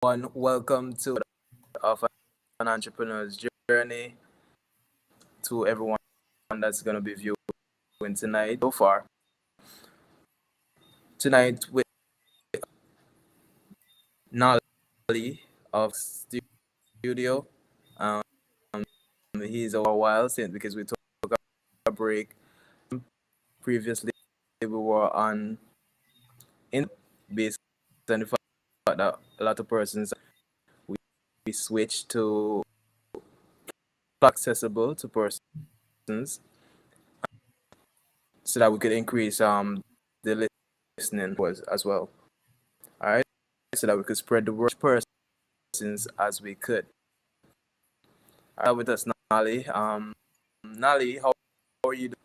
Welcome to of an entrepreneur's journey. To everyone that's gonna be viewing tonight. So far, tonight with Nolly of studio. Um, he's a while since because we took a break. Previously, we were on in based on the fact that a lot of persons we, we switched to accessible to persons so that we could increase the listening was as well. All right, so that we could spread the word to persons as we could. With us, Nali. Nali, how are you doing?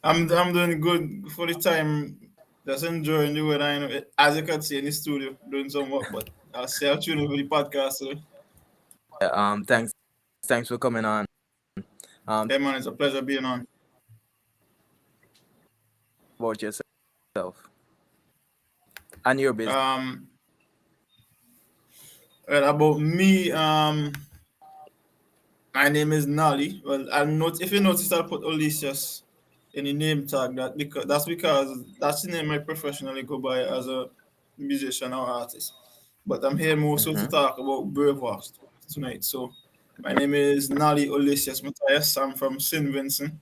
I'm doing good for the time. Just enjoying the weather. As you can see in the studio, doing some work, but I'll say I'll tune in for the podcast. So, Thanks for coming on. yeah, man, it's a pleasure being on. About yourself and your business. Um, well, about me, my name is Nali. Well, I'm not. If you notice, I put Olisius in the name tag. Because that's the name I professionally go by as a musician or artist. But I'm here more so to Mm-hmm. talk about Braveheart tonight. So, my name is Nali Olisius Matthias. I'm from St. Vincent.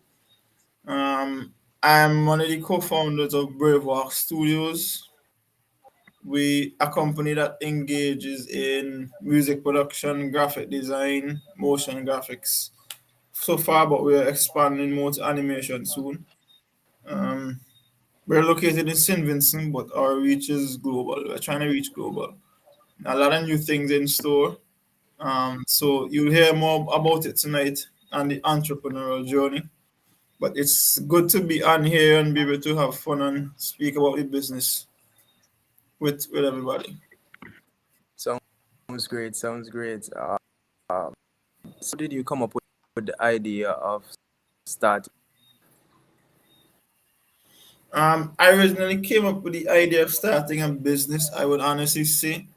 I'm one of the co-founders of Braveheart Studios. We a company that engages in music production, graphic design, motion graphics so far, but we're expanding more to animation soon. Um, we're located in St. Vincent, but our reach is global. We're trying to reach global. A lot of new things in store. So you'll hear more about it tonight and the entrepreneurial journey. But it's good to be on here and be able to have fun and speak about the business with everybody. Sounds great. Sounds great. Um, so, did you come up with the idea of starting? I originally came up with the idea of starting a business, I would honestly say,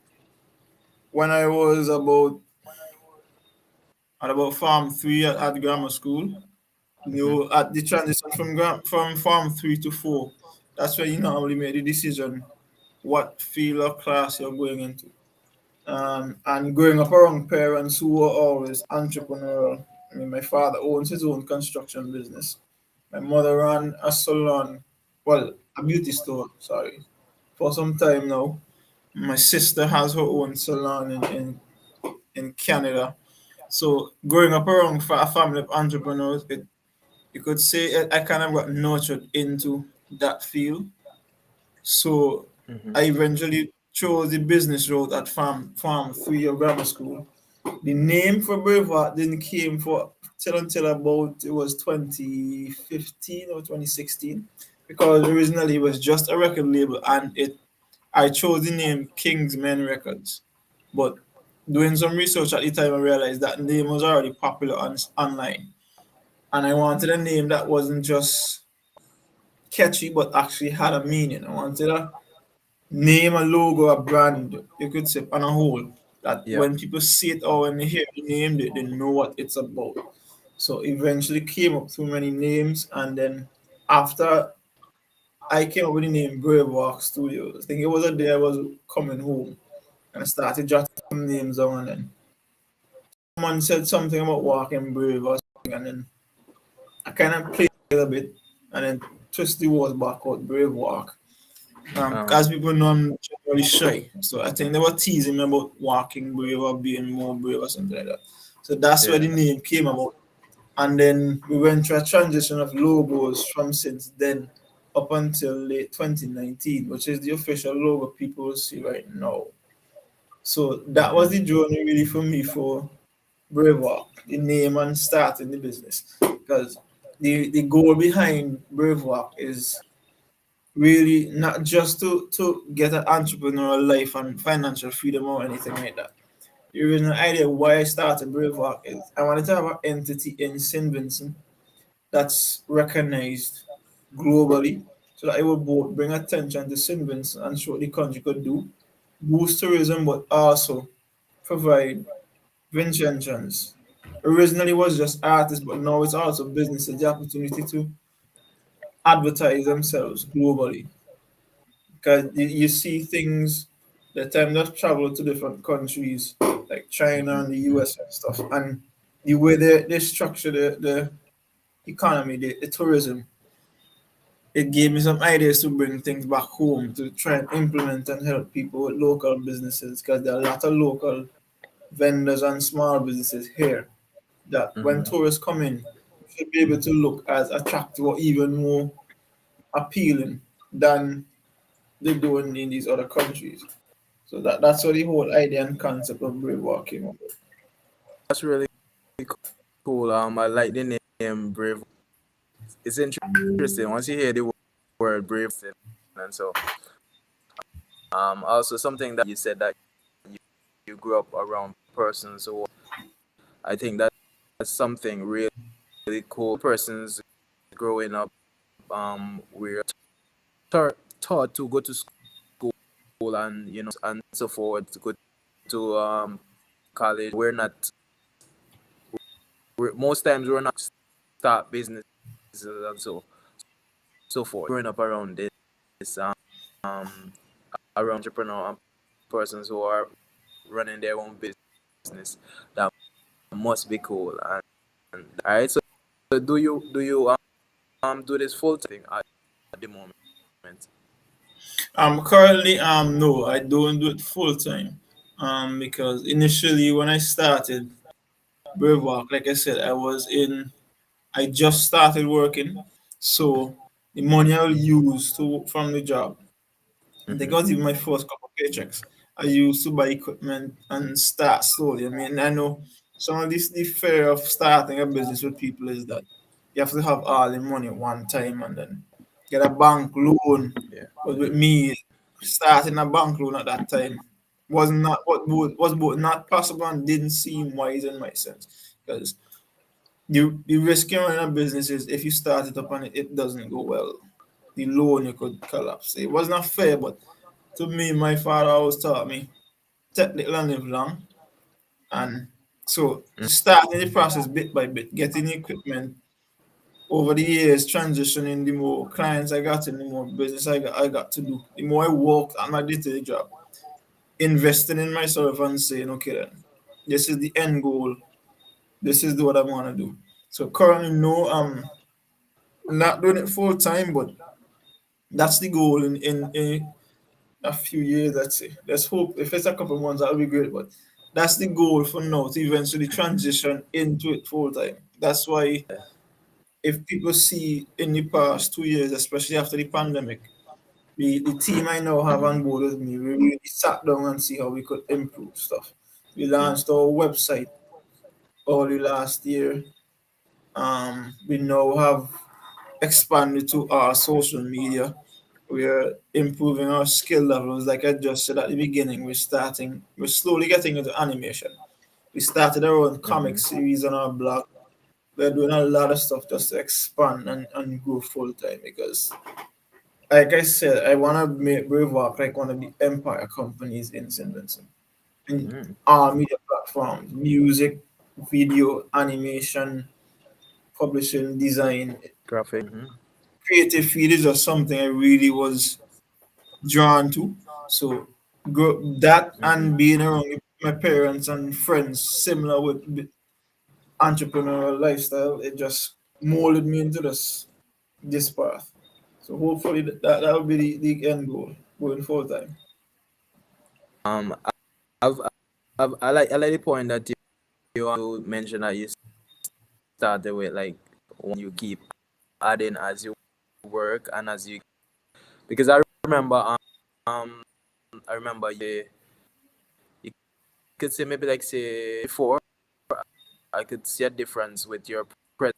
when I was about Farm 3 at grammar school. Mm-hmm. At the transition from Farm 3 to 4, that's where you normally make the decision what field or class you're going into. And growing up around parents who were always entrepreneurial. I mean, my father owns his own construction business. My mother ran a salon, well, a beauty store, sorry, for some time now. My sister has her own salon in Canada. So growing up around a family of entrepreneurs, you could say I kind of got nurtured into that field. So Mm-hmm. I eventually chose the business route at Farm 3 or grammar school. The name for Braveheart didn't came for till until about it was 2015 or 2016 because originally it was just a record label and it I chose the name Kingsmen Records. But doing some research at the time I realized that name was already popular online. And I wanted a name that wasn't just catchy but actually had a meaning. I wanted a name, a logo, a brand, you could say, on a whole, that Yeah. when people see it or when they hear the name, they know what it's about. So eventually came up through many names, and then after I came up with the name Brave Walk Studios, I think it was a day I was coming home and I started jotting some names down, and then someone said something about walking brave or something, and then I kind of played it a bit, and then twist the words back out, Brave Walk. Um. As people know, I'm generally shy. So I think they were teasing me about walking brave or being more brave or something like that. So that's where Yeah. the name came about. And then we went through a transition of logos from since then up until late 2019, which is the official logo people will see right now. So that was Mm-hmm. the journey really for me for Brave Walk, the name and starting the business. Because the goal behind Brave Walk is really not just to get an entrepreneurial life and financial freedom or anything like that. The original idea why I started Braveheart is I wanted to have an entity in St. Vincent that's recognized globally so that it would both bring attention to St. Vincent and show what the country could do, boost tourism, but also provide Vincentions. Originally was just artists, but now it's also businesses the opportunity to advertise themselves globally. Because you see things, the time they've traveled to different countries like China and the US and stuff, and the way they structure the economy, the tourism, it gave me some ideas to bring things back home to try and implement and help people with local businesses because there are a lot of local vendors and small businesses here that when Mm-hmm. tourists come in, should be able to look as attractive or even more appealing than they do in these other countries. So that's what the whole idea and concept of Brave Walk came up with. That's really cool. I like the name Brave. It's interesting once you hear the word brave, and so also something that you said that you, you grew up around persons who I think that's something really cool. Persons growing up, we're taught to go to school and and so forth, to go to college. Most times we're not start businesses and so forth. Growing up around this um around entrepreneur and persons who are running their own business, that must be cool. And all right, so do you do this full time at the moment? Currently no, I don't do it full time. Because initially when I started Brave Walk, like I said, I just started working. So the money I'll use to from the job, I think Mm-hmm. I was even my first couple of paychecks. I used to buy equipment and start slowly. I mean, I know some of this the fear of starting a business with people is that you have to have all the money at one time and then get a bank loan. Yeah. But with me, starting a bank loan at that time was both not possible and didn't seem wise in my sense. Because the risk in running a business is if you start it up and it doesn't go well, the loan you could collapse. It was not fair, but to me, my father always taught me take little and live long. And so starting the process bit by bit, getting equipment over the years, transitioning, the more clients I got and the more business I got to do, the more I worked at my day-to-day job, investing in myself and saying, okay, then, this is the end goal. This is what I want to do. So currently, no, I'm not doing it full time, but that's the goal in a few years, let's say. Let's hope if it's a couple months, that'll be great. But that's the goal for now to eventually transition into it full time. That's why if people see in the past 2 years, especially after the pandemic, the team I now have on Mm-hmm. board with me, we really sat down and see how we could improve stuff. We Yeah. launched our website early last year. We now have expanded to our social media. We're improving our skill levels. Like I just said at the beginning, we're slowly getting into animation. We started our own comic Mm-hmm. series on our blog. We're doing a lot of stuff just to expand and grow full time because, like I said, I want to make Brave Walk like one of the empire companies in St. Vincent. And Mm-hmm. our media platforms, music, video, animation, publishing, design, Graphic. Mm-hmm. creative field is just something I really was drawn to. So that Mm-hmm. and being around my parents and friends similar with entrepreneurial lifestyle, it just molded me into this path. So hopefully that will be the end goal going full time. Um, I've, I like the point that you mentioned that you started with like when you keep adding as you work and as you because remember um I remember you could say maybe like say before I could see a difference with your presence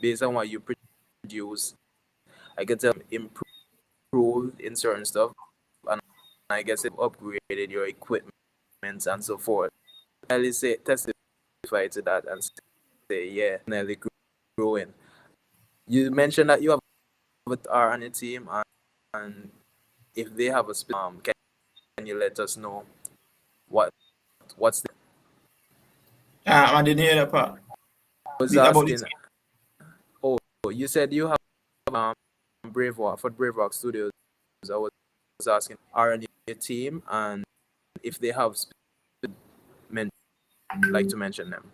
based on what you produce. I could tell improved in certain stuff, and I guess it upgraded your equipment and so forth. I'll say testify to that and say yeah, definitely growing. You mentioned that you have a R on your team, and if they have a can you let us know what what's the I didn't hear that part. was About the asking? team. Oh, you said you have um Brave Rock for Brave Rock Studios. I was asking, are on your team, and if they have men like to mention them.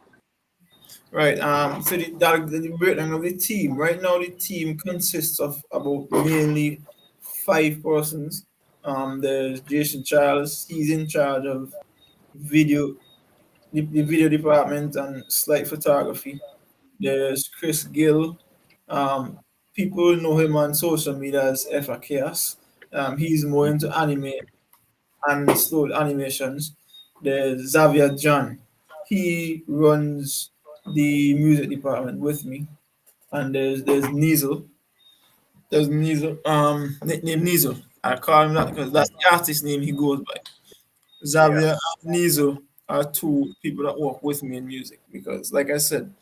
Right. So the breakdown of the team. Right now, the team consists of about mainly 5 persons. There's Jason Charles. He's in charge of video, the video department and slight photography. There's Chris Gill. Um, People know him on social media as Efa Chaos. He's more into anime and slow animations. There's Xavier John. He runs the music department with me. And there's Nizel. There's Nizel. Nickname Nizel. I call him that because that's the artist name he goes by. Yeah. Xavier and Nizel are two people that work with me in music because, like I said,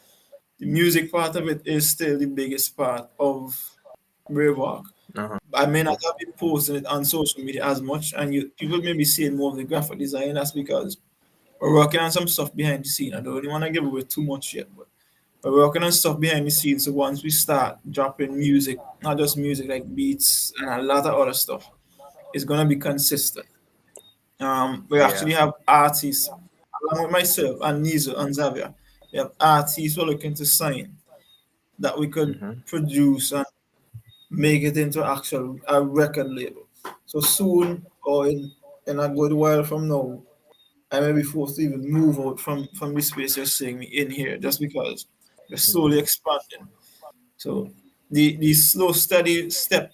the music part of it is still the biggest part of Brave Walk. Uh-huh. I may not have been posting it on social media as much, and people may be seeing more of the graphic design. That's because we're working on some stuff behind the scene. I don't really want to give away too much yet, but we're working on stuff behind the scenes. So once we start dropping music, not just music like beats and a lot of other stuff, it's gonna be consistent. We Yeah. actually have artists along with myself and Nizo and Xavier. We have artists we're looking to sign that we could Mm-hmm. produce and make it into actual a record label. So soon, or in a good while from now, I may be forced to even move out from the space you're seeing me in here, just because we're slowly expanding. So the slow, steady step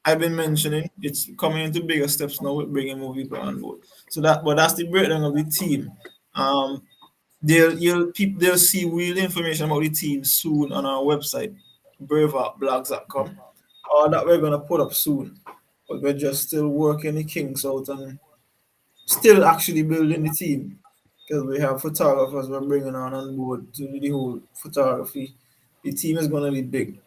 I've been mentioning, it's coming into bigger steps now with bringing more people on board. So that's the breakdown of the team. Um, they'll see real information about the team soon on our website, braveheartblogs.com, or that we're gonna put up soon. But we're just still working the kinks out and still actually building the team because we have photographers we're bringing on board to do the whole photography. The team is gonna be big.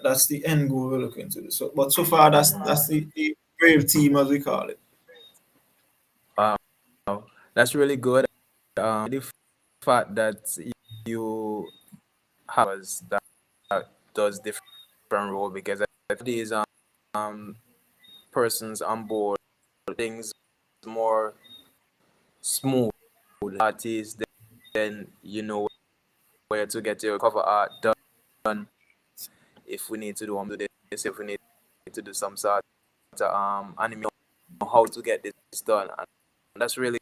That's the end goal we're looking to. So, but so far that's the brave team as we call it. Wow. That's really good. The fact that you have us that does different role because I think these um persons on board things more smooth artists, then you know where to get your cover art done. If we need to do this, if we need to do some sort of anime, how to get this done, and that's really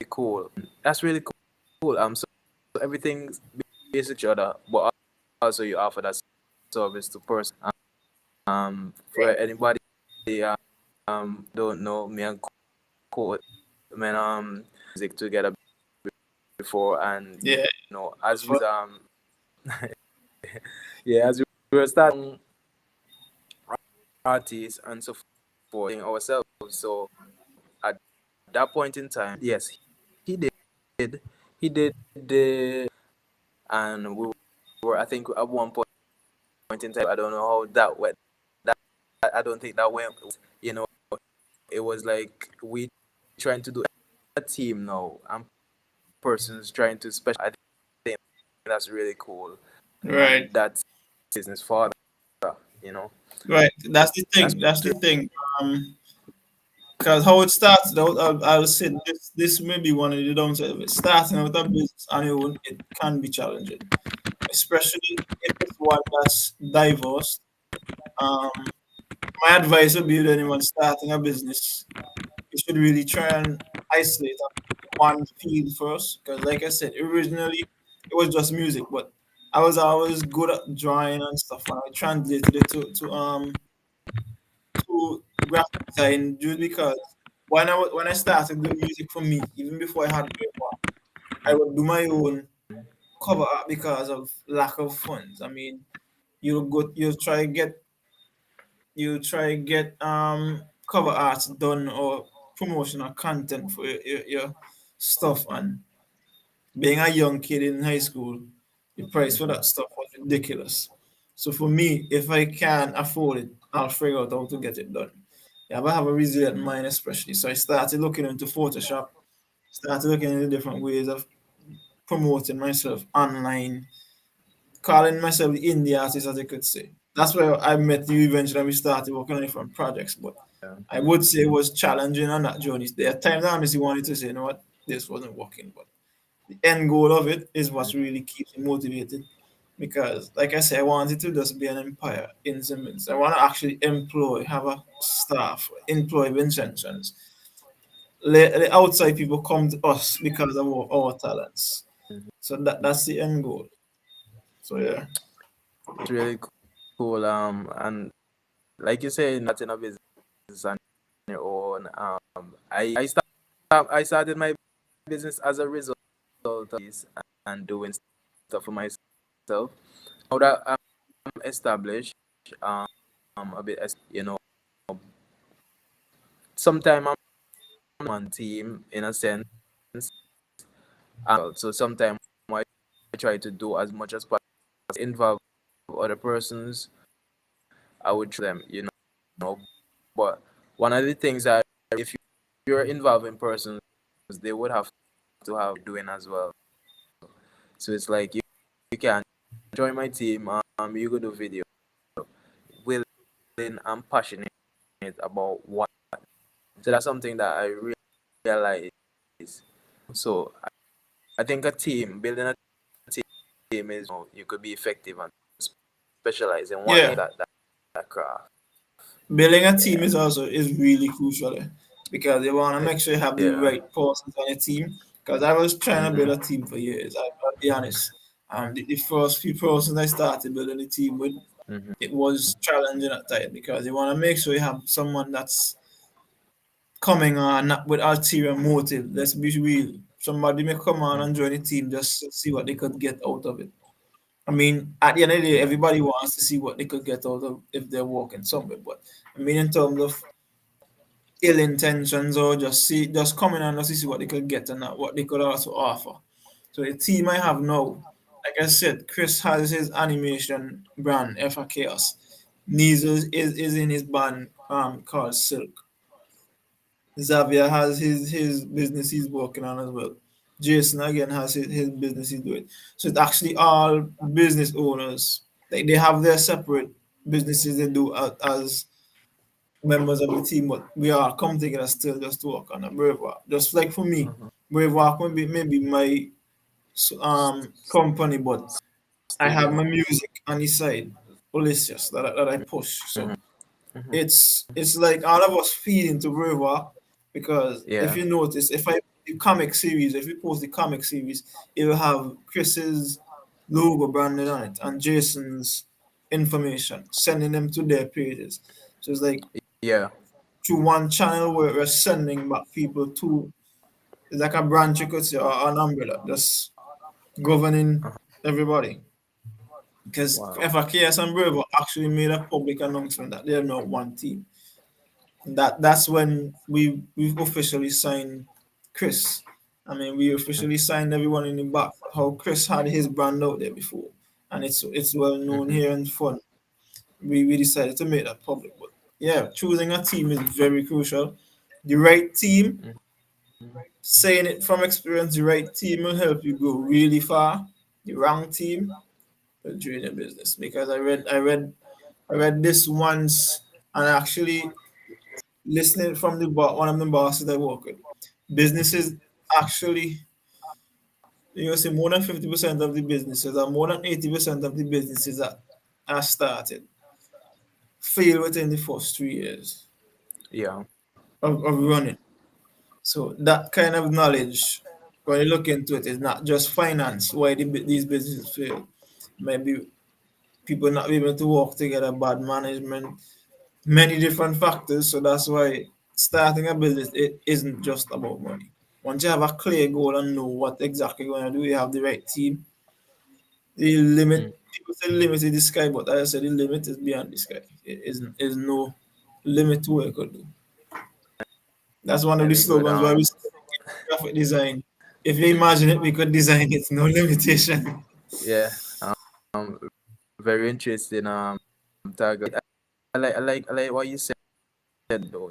cool. That's really cool. So everything's basic each other, but also you offer that service to person. For anybody don't know me and Court, man, music together before, and Yeah. as we yeah, as we were starting artists and so forth ourselves. So at that point in time, yes, he did, he did the, and we were, I think, at one point in time, I don't know how that went. That I don't think that went. You know, it was like we trying to do a team now, and persons trying to special. I think that's really cool, Right. and that's business father. You know, Right. That's the that's thing. That's the thing. Because how it started out, I'll say this may be one of the downsides of it. Starting out a business on your own, it can be challenging, especially if it's one that's diverse. Um, my advice would be to anyone starting a business, you should really try and isolate one field first. Because, like I said, originally it was just music, but I was always good at drawing and stuff, and I translated it to graphic design just because when I started doing music for me, even before I had paper, I would do my own cover art because of lack of funds. I mean, you try get cover arts done or promotional content for your stuff, and being a young kid in high school, the price for that stuff was ridiculous. So for me, if I can afford it, I'll figure out how to get it done. You have to have a resilient mind, especially. So I started looking into Photoshop, started looking into different ways of promoting myself online, calling myself the indie artist, as I could say. That's where I met you eventually and we started working on different projects. But Yeah. I would say it was challenging on that journey. There are times I honestly wanted to say, you know what, this wasn't working. But the end goal of it is what really keeps me motivated. Because, like I said, I wanted to just be an empire in Simmons. I want to actually employ, have a staff, employ Vincentions. Let the outside people come to us because of our talents. Mhm. So that's the end goal. So yeah. It's really cool. And like you say, not in a business on your own. I started my business as a result of this and doing stuff for myself. Now that I'm established, um, a bit, sometimes I'm on team in a sense. So sometimes I try to do as much as possible, involve other persons. I would try them, know. But one of the things that if you're involving persons, they would have to have doing as well. So it's like you can join my team. You go do video, willing and passionate about what. So that's something that I realize. So I think a team building a team is you could be effective and specialize in one Yeah. area that craft. Building a team Yeah, is really crucial, because you want to make sure you have the yeah. right persons on your team. Because I was trying to build Mhm. a team for years. I'll be honest. The first few persons I started building a team with, Mhm. it was challenging at times, because you want to make sure you have someone that's coming on not with ulterior motive. Let's be real. Somebody may come on and Mhm. join the team just to see what they could get out of it. I mean, at the end of the day, Yeah. everybody wants to see what they could get out of if they're working somewhere. But I mean, in terms of ill intentions, or just coming on just to see what they could get and not what they could also offer. So the team I have now, like I said, Chris has his animation brand, FA Chaos. Nizo is in his band called Silk. Xavier has his business he's working on as well. Jason again has his business he's doing. So it's actually all business owners. Like they have their separate businesses they do as members of the team, but we all come together still just to work on a Brave Walk. Just like for me, Mhm. Brave Walk maybe my company, but I have Studio. my music on the side, Ulysses, that I push. So Mhm. Mhm. it's like all of us feed into Brave Walk, because if Yeah. you notice, if I the comic series, if you post the comic series, it will have Chris's logo branded on it and Jason's information, sending them to their pages. So it's like Yeah. through one channel where we're sending back people to, it's like a branch, you could say, or an umbrella, just governing Uh-huh. everybody. Because Wow. FAKS and Bravo actually made a public announcement that they're not one team. That's when we've officially signed Chris. I mean, we officially signed everyone in the back. How Chris had his brand out there before, and it's well known Mhm. here and fun. We decided to make that public. But yeah, choosing a team is very crucial. The right team, Mhm. saying it from experience, the right team will help you go really far. The wrong team will drain your business. Because I read this once, and actually listening from one of the bosses I work with. Businesses actually, say more than 50% of the businesses, or more than 80% of the businesses that are started fail within the first 3 years Yeah. of running. So that kind of knowledge, when you look into it, is not just finance why these businesses fail. Maybe people not being able to work together, bad management, many different factors. So that's why starting a business, it isn't just about money. Once you have a clear goal and know what exactly you're going to do, you have the right team. The limit, Mm. people say the limit is the sky, but I said the limit is beyond the sky. It is no limit to what you could do. That's one of the Very good. slogans why we study graphic design. If you imagine it, we could design it, no limitation. Yeah. Um. Very interesting. Tag. I like what you said though,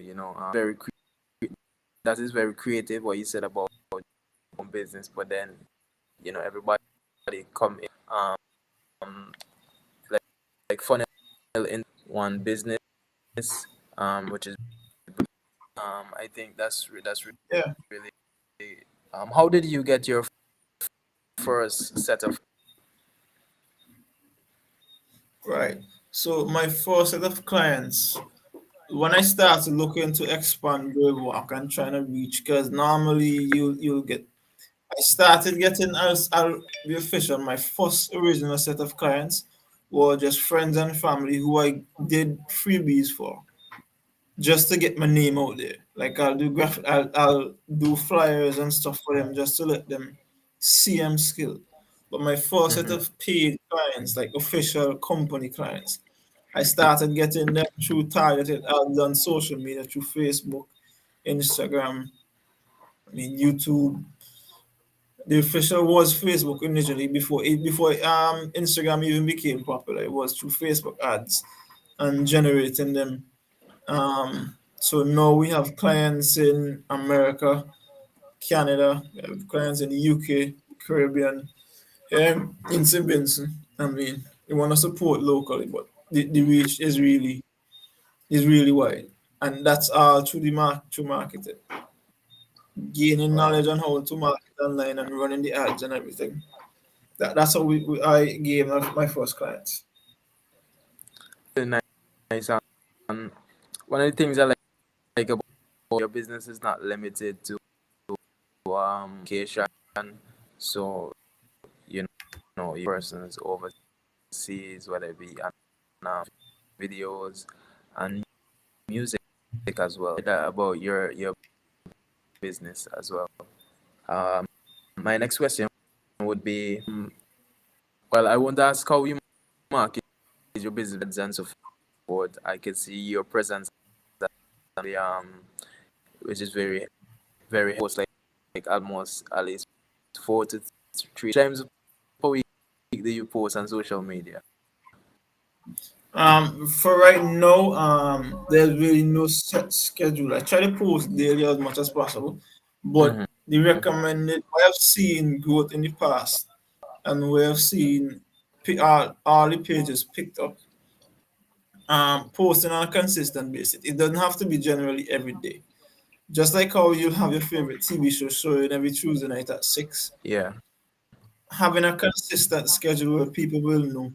that is very creative what you said about own business, but then everybody come in, like funnel in one business, which is I think that's Yeah, really how did you get your first set of right. So my first set of clients, when I started looking to expand the work and trying to reach, because normally you'll get. I started getting, I'll be official. My first original set of clients were just friends and family who I did freebies for, just to get my name out there. Like I'll do flyers and stuff for them just to let them see I'm skilled. But my first set Mhm. of paid clients, like official company clients, I started getting them through targeted ads on social media, through Facebook, Instagram, I mean YouTube. The official was Facebook initially before Instagram even became popular. It was through Facebook ads and generating them. So now we have clients in America, Canada, we have clients in the UK, Caribbean, in St. Vincent. I mean, we want to support locally, but the reach is really wide, and that's all through through marketing, gaining Wow. knowledge on how to market online and running the ads and everything. That's how I gave my first clients. Really nice. Um, one of the things I like about your business is not limited to location. So your persons overseas, whether it be um, videos and music as well. That about your business as well. Um, my next question would be, well, I want to ask how you market your business and so forth. I can see your presence on the which is very very post like almost at least 4 to 3 times per week do you post on social media. For right now, there's really no set schedule. I try to post daily as much as possible, but Mm-hmm. the recommended, I have seen growth in the past, and we have seen all the pages picked up. Posting on a consistent basis. It doesn't have to be generally every day. Just like how you'll have your favorite TV show showing every Tuesday night at 6, Yeah. having a consistent schedule where people will know,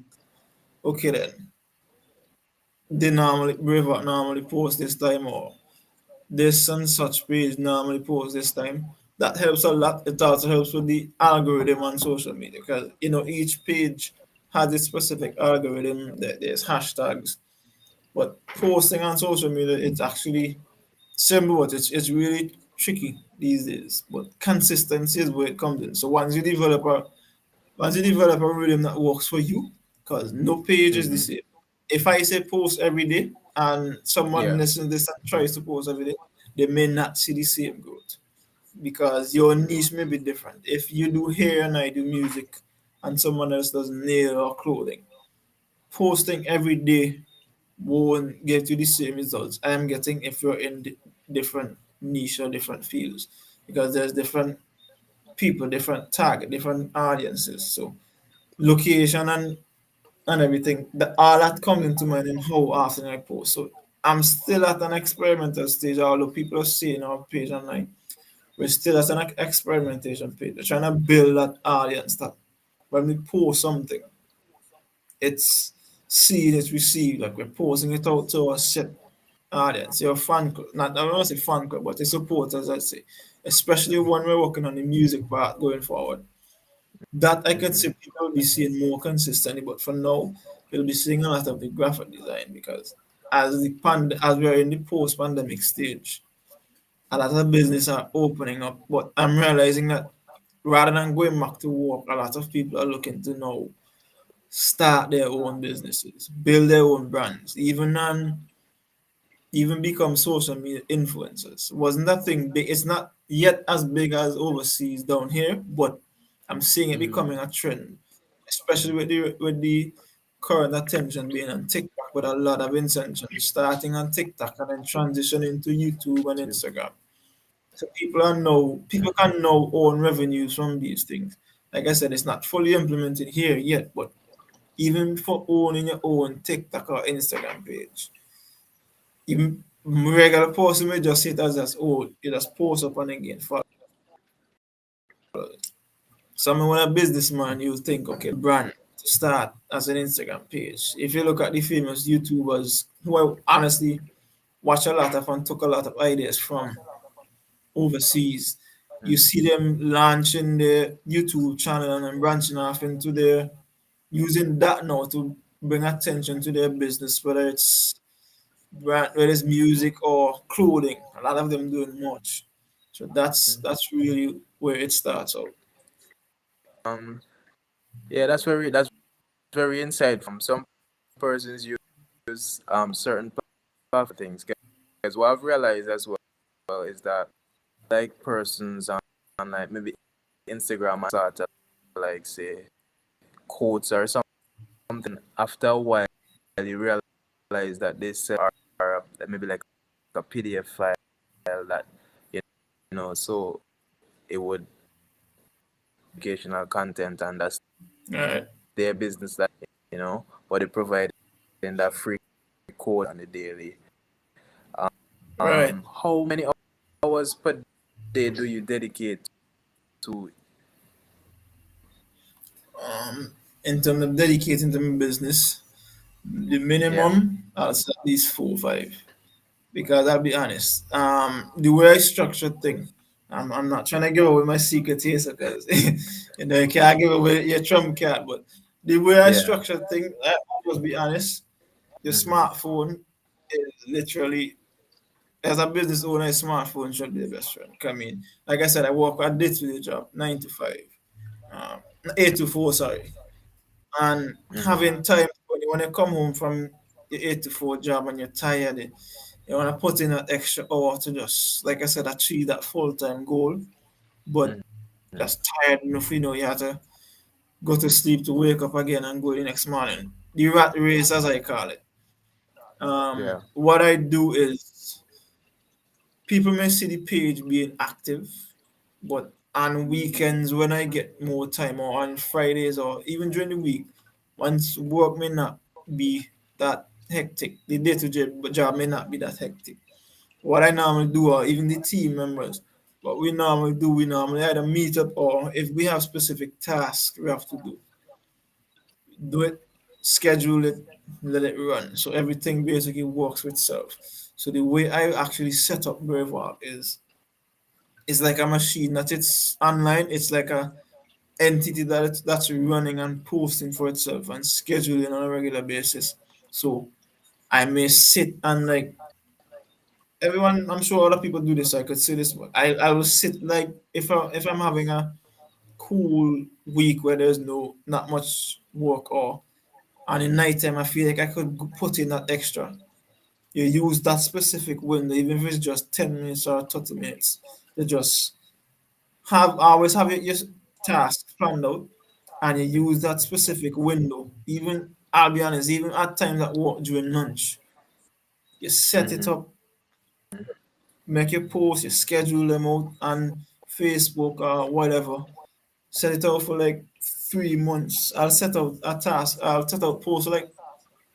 okay, then Braveheart normally post this time, or this and such page normally post this time. That helps a lot. It also helps with the algorithm on social media, because each page has a specific algorithm. There's hashtags, but posting on social media, it's actually simple, but it's really tricky these days. But consistency is where it comes in. So once you develop a rhythm that works for you, because no page is the Mm-hmm. same. If I say post every day and someone Yeah. listens to this and tries to post every day, they may not see the same growth, because your niche may be different. If you do hair and I do music and someone else does nail or clothing, posting every day won't get you the same results I am getting if you're in different niche or different fields, because there's different people, different target, different audiences. So location and everything, all that comes into mind in how often I post. So I'm still at an experimental stage, although people are seeing our page online. We're still at an experimentation page. We're trying to build that audience that when we post something, it's seen, it's received. Like we're posting it out to our set audience, your fan club. Not I don't want to say fan club, but the supporters, I'd say. Especially when we're working on the music part going forward. That I could Mm-hmm. say people will be seeing more consistently, but for now, we'll be seeing a lot of the graphic design, because as we're in the post pandemic stage, a lot of business are opening up. But I'm realizing that rather than going back to work, a lot of people are looking to now start their own businesses, build their own brands, even become social media influencers. Wasn't that thing big? It's not yet as big as overseas down here, but I'm seeing it Mm-hmm. becoming a trend, especially with the current attention being on TikTok. with a lot of intention, starting on TikTok and then transitioning to YouTube and Two. Instagram. So people can now own revenues from these things. Like I said, it's not fully implemented here yet, but even for owning your own TikTok or Instagram page, even regular person may just see it as oh, you just post up and again for someone when a businessman, you think, okay, brand to start as an Instagram page. If you look at the famous YouTubers who I honestly watch a lot of and took a lot of ideas from overseas, you Mm. see them launching their YouTube channel and then branching off into their using that now to bring attention to their business, whether it's brand, whether it's music or clothing. A lot of them doing much. So that's really where it starts out. Um, yeah, that's very insightful. Some persons use certain platform things. Because what I've realized as well is that like persons on like maybe Instagram and start to like say quotes or something. After a while, you realize that they sell are maybe like a PDF file that you so it would educational content and that's All right. their business that but they provide in that free code on the daily. Right. How many hours per day do you dedicate to? In terms of dedicating to my business, the Yeah, minimum I'll say at least 4 or 5. Because I'll be honest, the way I structure thing, I'm not trying to give away my secret here, because you can't give away your trump card. But the way I yeah. structure thing, I'll just be honest. The Mm-hmm. smartphone is literally, as a business owner, a smartphone should be the best friend. I mean, like I said, I did with the job 9 to 5, 8 to 4, sorry, and Mm-hmm. having time when you come home from your 8 to 4 job and you're tired, you want to put in that extra hour to just, like I said, achieve that full time goal. But Mm-hmm. that's tired enough, you have to go to sleep to wake up again and go the next morning. The rat race, as I call it. Yeah. What I do is people may see the page being active, but on weekends when I get more time or on Fridays or even during the week, once work may not be that hectic, the day to day job may not be that hectic. What I normally do, or even the team members, what we normally do, we normally either meet up or if we have specific tasks we have to do it, schedule it, let it run. So everything basically works with itself. So the way I actually set up Bravework is it's like a machine that it's online. It's like a entity that's running and posting for itself and scheduling on a regular basis. So I may sit and like everyone, I'm sure other people do this. So I could say this, but I will sit like if I'm having a cool week where there's not much work or and in nighttime I feel like I could put in that extra. You use that specific window, even if it's just 10 minutes or 30 minutes, to just always have your task planned out and you use that specific window. Even I'll be honest, even at times at work during lunch, you set it Mm-hmm. up, make your post, you schedule them out on Facebook or whatever. Set it out for like 3 months. I'll set out a task. I'll set out posts like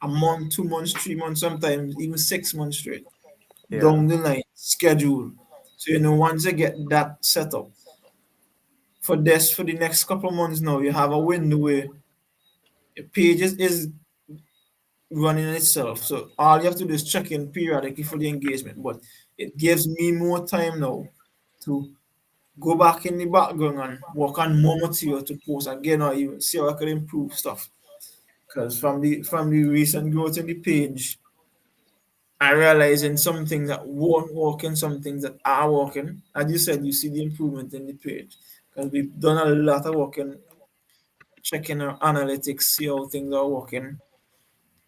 a month, 2 months, 3 months, sometimes even 6 months straight Yeah. down the line. Schedule. So once you get that set up for the next couple of months now, you have a window where your page is running itself. So all you have to do is check in periodically for the engagement. But it gives me more time now to go back in the background and work on more material to post again or even see how I can improve stuff. Because from the recent growth in the page, I realize in some things that won't work and some things that are working. As you said, you see the improvement in the page. Because we've done a lot of work in checking our analytics, see how things are working.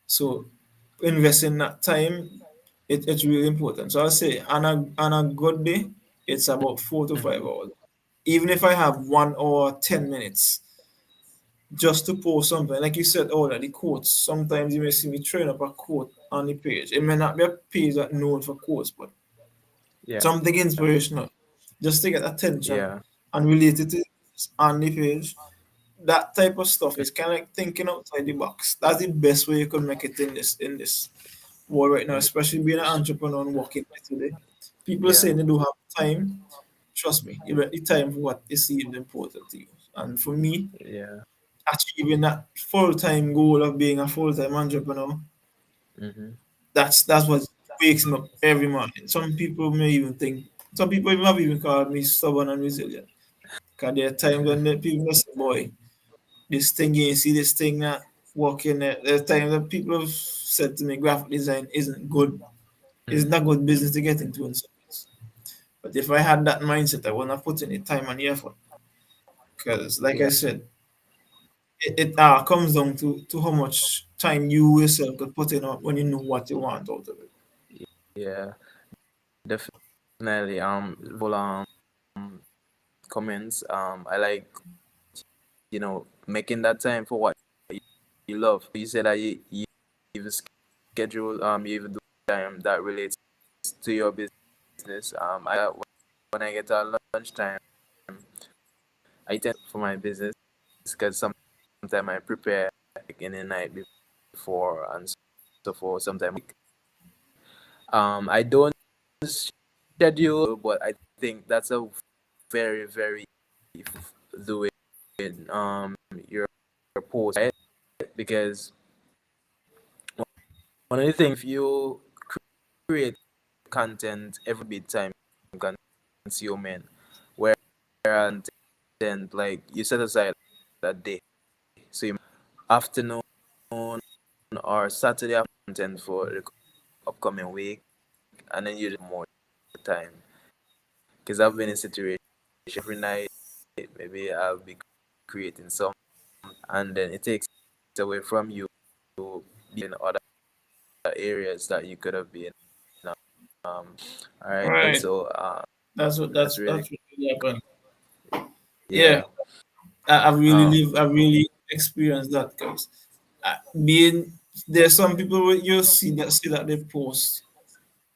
So investing that time, it's really important. So I'll say on a good day, it's about 4 to 5 Mm-hmm. hours. Even if I have 1 hour 10 minutes, just to post something. Like you said, oh, the quotes. Sometimes you may see me train up a quote on the page. It may not be a page that known for quotes, but Yeah. something inspirational, just to get attention Yeah. and relate it to on the page. That type of stuff Mm, is kind of like thinking outside the box. That's the best way you could make it in this world right now, in especially being an this- entrepreneur and working today. People Yeah. saying they do have time. Trust me, you got the time for what is even important to you. And for me, Yeah. achieving that full-time goal of being a full-time entrepreneur, Mm-hmm. that's what wakes me up every morning. Some people may even think, some people even have even called me stubborn and resilient. Because there are times when the people say, boy, this thing you see this thing not working. There are times that people have said to me, graphic design isn't good. It's Mm, not good business to get into in some ways. But if I had that mindset, I wouldn't have put in the time and the effort. Because, like I yeah. said, it comes down to how much time you yourself could put in when you know what you want out of it. Yeah. Definitely. Full comments. I like, making that time for what you love. You said that you even schedule, you even do time that relates to your business. When I get to lunchtime, I tend for my business because sometimes I prepare like in the night before and so forth. Sometimes I don't schedule, but I think that's a very very do it your post, right? Because one of the things, if you create content every bit time consuming, where content like you set aside that day, so you afternoon or Saturday content for the upcoming week, and then you just more time. Because I've been in situation every night, maybe I'll be creating some, and then it takes away from you being in other areas that you could have been. Um, all right, Right. so That's what that's that's really that's what really happened. Yeah. yeah. Um, I really experienced that because being there's some people where you see that they post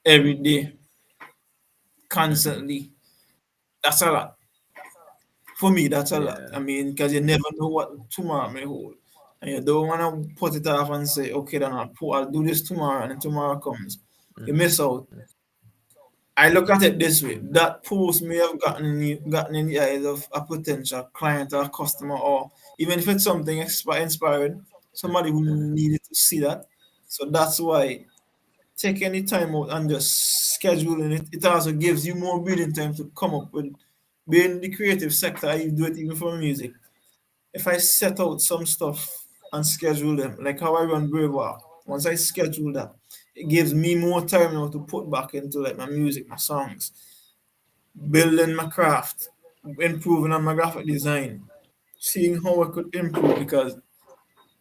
every day mhm, constantly. That's a lot. For me, that's a lot. I yeah, mean, because you never know what tomorrow may hold. And you don't want to put it off and say, okay, then I'll do this tomorrow, and then tomorrow comes. You mhm, miss out. I look at it this way: that post may have gotten in the eyes of a potential client or customer, or even if it's something inspiring, somebody who mhm, needed to see that. So that's why take any time out and just scheduling it. It also gives you more breathing time to come up with. Being the creative sector, I do it even for music. If I set out some stuff and schedule them, like how I run Brave Walk, once I schedule that, it gives me more time now to put back into like my music, my songs, building my craft, improving on my graphic design, seeing how I could improve because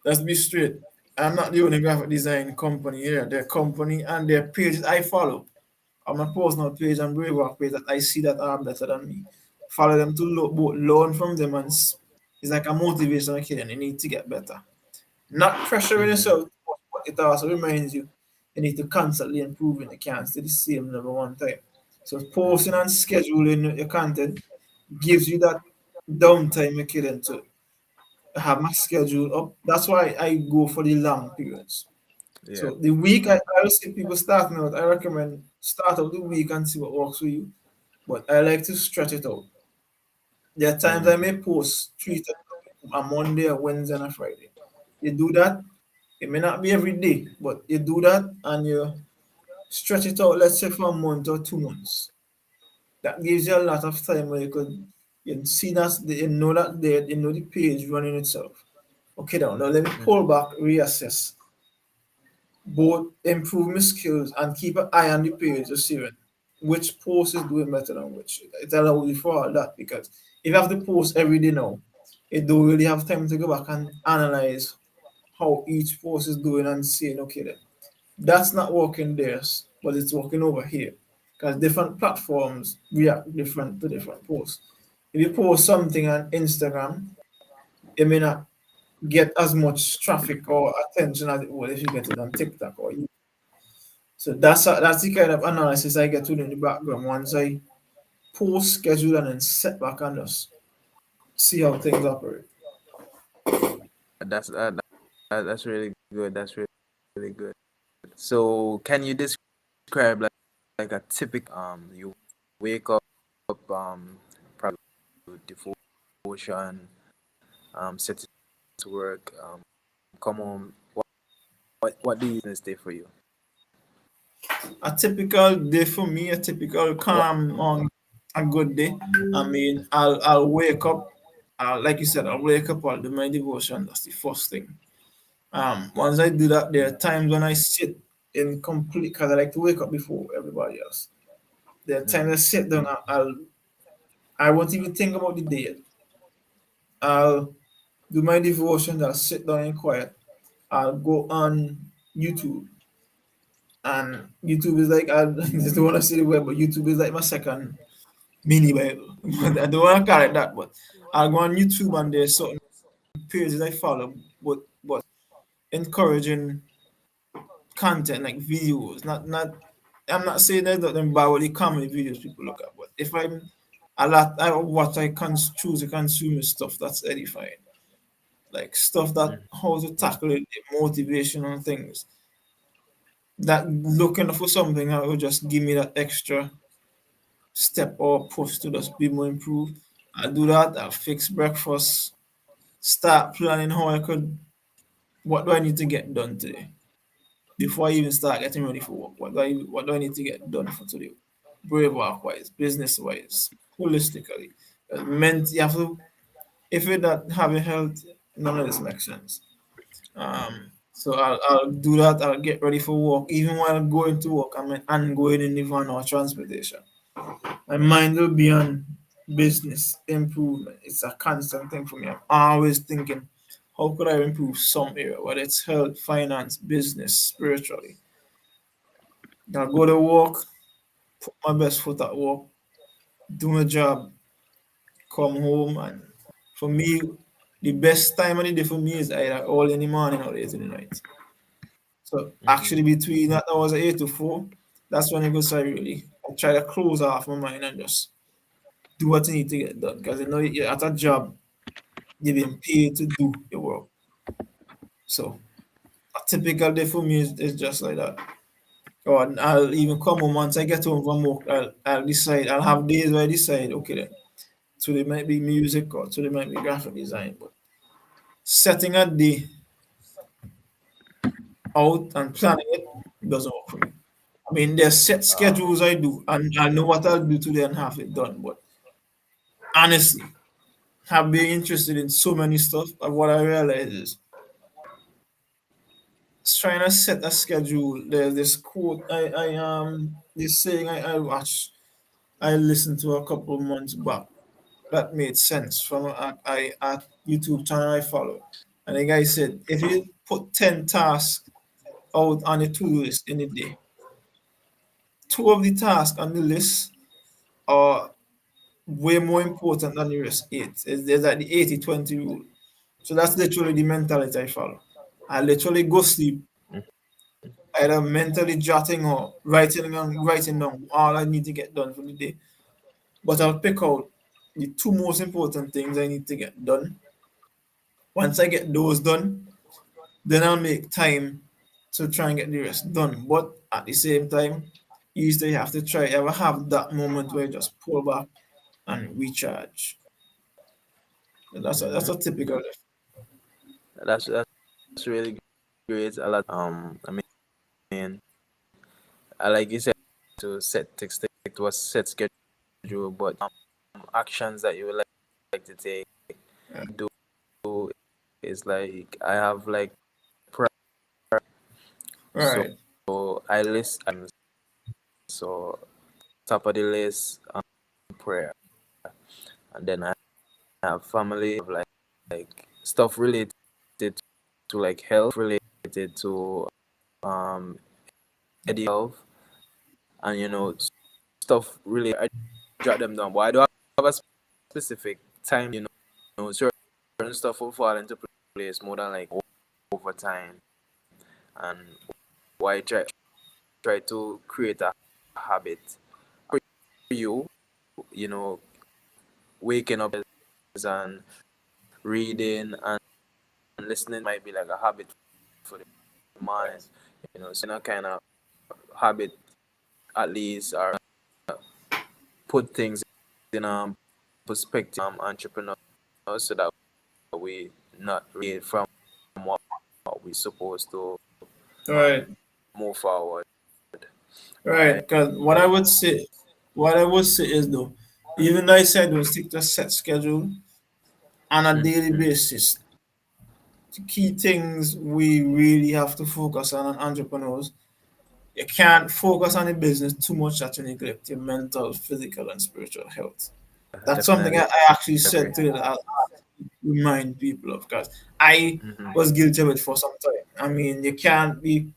let's be straight. I'm not the only graphic design company here. Their company and their pages I follow on my personal page and Brave Walk page that I see that are better than me. Follow them to both learn from them and it's like a motivation. Okay, and you need to get better. Not pressuring mhm, yourself, but it also reminds you you need to constantly improve and you can't stay the same level one time. So posting mhm, and scheduling your content gives you that downtime you can to have my schedule up. That's why I go for the long periods. yeah, So the week I always see people starting out, I recommend start out the week and see what works for you. But I like to stretch it out. There are times I mhm, may post 3 times a week, a Monday, a Wednesday, and a Friday. You do that, it may not be every day, but you do that and you stretch it out, let's say for a month or 2 months. That gives you a lot of time where you see that you know that there, you know the page running itself. Okay, now let me pull mhm, back, reassess, both improve my skills and keep an eye on the page to see which post is doing better than which. It allows you for all that because if you have to post every day now, you don't really have time to go back and analyze how each post is doing and saying, okay, then that's not working there, but it's working over here. Because different platforms react different to different posts. If you post something on Instagram, it may not. get as much traffic or attention as it would if you get it on TikTok or you. So that's the kind of analysis I get to do in the background once I post, schedule, and then set back and just see how things operate. That's that's really good. That's really good. So, can you describe like a typical you wake up probably with devotion, set to work, come home. What do you think is day for you? A typical day for me, a typical What? calm on a good day. I mean, I'll wake up. Like you said, I'll wake up. I'll do my devotion. That's the first thing. Once I do that, there are times when I sit in complete because I like to wake up before everybody else. There are times I Mm-hmm. sit down. I won't even think about the day. Yet. I'll do my devotion. I'll sit down in quiet. I'll go on YouTube, and YouTube is like I just don't want to say the word, but YouTube is like my second mini Bible. I don't want to call it that, but I'll go on YouTube and there's certain pages I follow, but encouraging content like videos. Not I'm not saying there's nothing bad with the comedy videos people look at, but if I'm a lot I what I can choose to consume is stuff that's edifying. Like stuff that how to Mm-hmm. tackle it, motivational things. That looking for something that will just give me that extra step or push to just be more improved. I'll do that, I'll fix breakfast, start planning how I could what do I need to get done today before I even start getting ready for work. What do I need to get done for today? Brave work wise, business wise, holistically. Meant you have to if you're not having health, none of this makes sense. So I'll do that. I'll get ready for work. Even while going to work, I'm going in the van or transportation. My mind will be on business improvement. It's a constant thing for me. I'm always thinking, how could I improve some area, whether it's health, finance, business, spiritually. I'll go to work, put my best foot at work, do my job, come home, and for me, the best time of the day for me is either early in the morning or late in the night. So Mm-hmm. actually between that hours of 8 to 4, that's when I go start really. I try to close off my mind and just do what you need to get done. Because you know you're at a job, you've been paid to do your work. So a typical day for me is just like that. Or I'll even come home once I get home from work, I'll decide, I'll have days where I decide, okay then, today might be music or today might be graphic design. But setting a day out and planning it doesn't work for me. I mean, there's set Uh, schedules I do, and I know what I'll do today and have it done. But honestly, have been interested in so many stuff. And what I realize is trying to set a schedule. There's this quote this saying I watched, I listened to a couple of months back that made sense from a YouTube channel I follow. And the guy said, if you put 10 tasks out on a to-do list in a day, two of the tasks on the list are way more important than the rest eight. There's like the 80-20 rule. So that's literally the mentality I follow. I literally go sleep either mentally jotting or writing down all I need to get done for the day. But I'll pick out the two most important things I need to get done. Once I get those done, then I'll make time to try and get the rest done. But at the same time, you still have to try ever have that moment where you just pull back and recharge. That's mm-hmm. a typical. That's really great. I mean, I like you said to stick to a set schedule, but actions that you would like to take do is like I have like prayer, so Right. I list so top of the list prayer, and then I have family, like stuff related to like health, related to um health, and stuff really I jot them down. But I don't have a specific time, certain stuff will fall into place more than like over time. And why try to create a habit for you, you know, waking up and reading and listening might be like a habit for the mind, so kind of habit at least, or put things in perspective, entrepreneurs, so that we not read from what we supposed to um Right, move forward, right. right? Because what I would say is though, even though I said we'll stick to a set schedule on a daily Mm-hmm. basis, the key things we really have to focus on entrepreneurs. You can't focus on the business too much that you neglect your mental, physical, and spiritual health. That's something Definitely I actually agree. said to it. I remind people of because I Mm-hmm. was guilty of it for some time. I mean, you can't be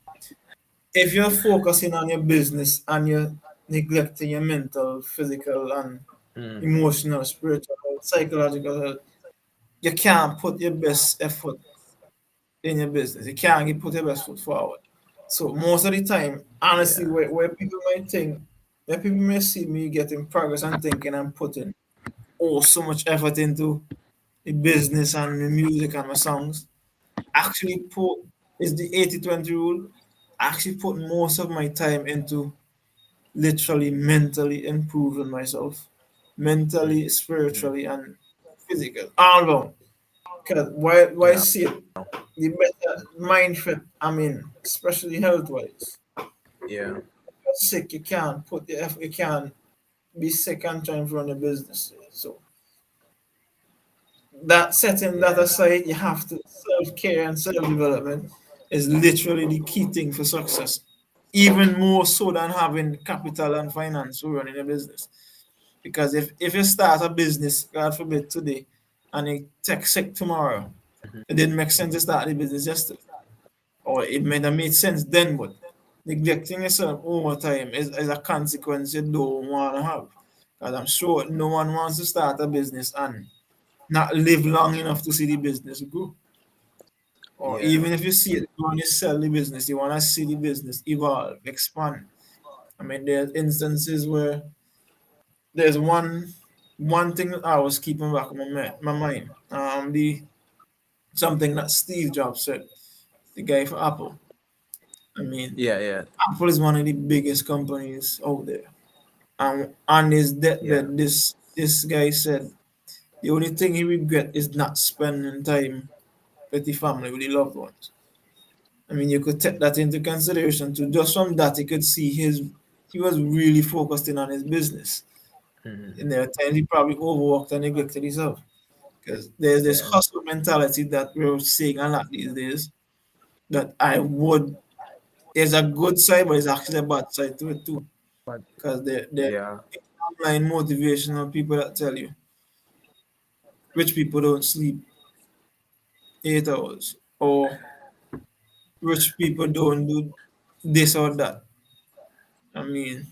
if you're focusing on your business and you're neglecting your mental, physical, and Mm. emotional, spiritual, health, psychological health. You can't put your best effort in your business. You can't put your best foot forward. So most of the time, honestly, Yeah. where people might think, where people may see me getting progress and thinking I'm putting so much effort into the business and the music and my songs, actually put is the 80-20 rule. I actually put most of my time into literally mentally improving myself, mentally, Mm-hmm. spiritually, and physical. All of them. Because why Yeah. see it? The better mindset, I mean, especially health wise. Yeah. You're sick, you can't put the effort, you can't be sick and trying to run your business. So that setting that Yeah. aside, you have to self care and self development is literally the key thing for success. Even more so than having capital and finance to running a business. Because if you start a business, God forbid, today, and you take sick tomorrow, Mm-hmm. it didn't make sense to start the business yesterday. Or it might have made sense then, but neglecting yourself over time is a consequence you don't want to have. Because I'm sure no one wants to start a business and not live long enough to see the business grow. Or Yeah. even if you see it, you want to sell the business, you want to see the business evolve, expand. I mean, there's instances where there's one thing that I was keeping back in my mind. The something that Steve Jobs said, the guy for Apple. I mean, Yeah. Yeah. Apple is one of the biggest companies out there. And on his Yeah. deathbed, this guy said the only thing he regret is not spending time with the family, with the loved ones. I mean, you could take that into consideration too. Just from that, you could see he was really focusing on his business. Mm-hmm. In there, at times he probably overworked and neglected himself. Because there's this Yeah. hustle mentality that we're seeing a lot these days that I would there's a good side, but it's actually a bad side to it too. But Because they're yeah. online motivational people that tell you rich people don't sleep 8 hours or rich people don't do this or that. I mean,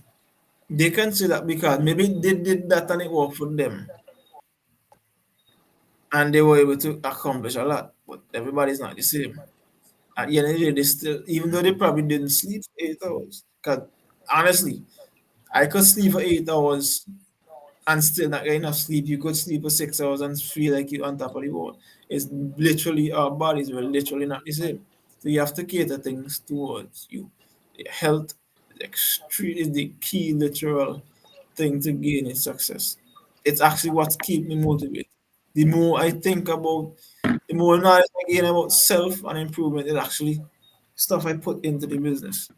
they can say that because maybe they did that and it worked for them and they were able to accomplish a lot. But everybody's not the same. At the end of the day, they still, even though they probably didn't sleep for 8 hours, because honestly, I could sleep for 8 hours and still not get enough sleep. You could sleep for 6 hours and feel like you're on top of the world. It's literally our bodies were literally not the same. So you have to cater things towards you. Health is the key literal thing to gaining success. It's actually what keeps me motivated. The more I think about, the more knowledge I gain about self and improvement, it's actually stuff I put into the business.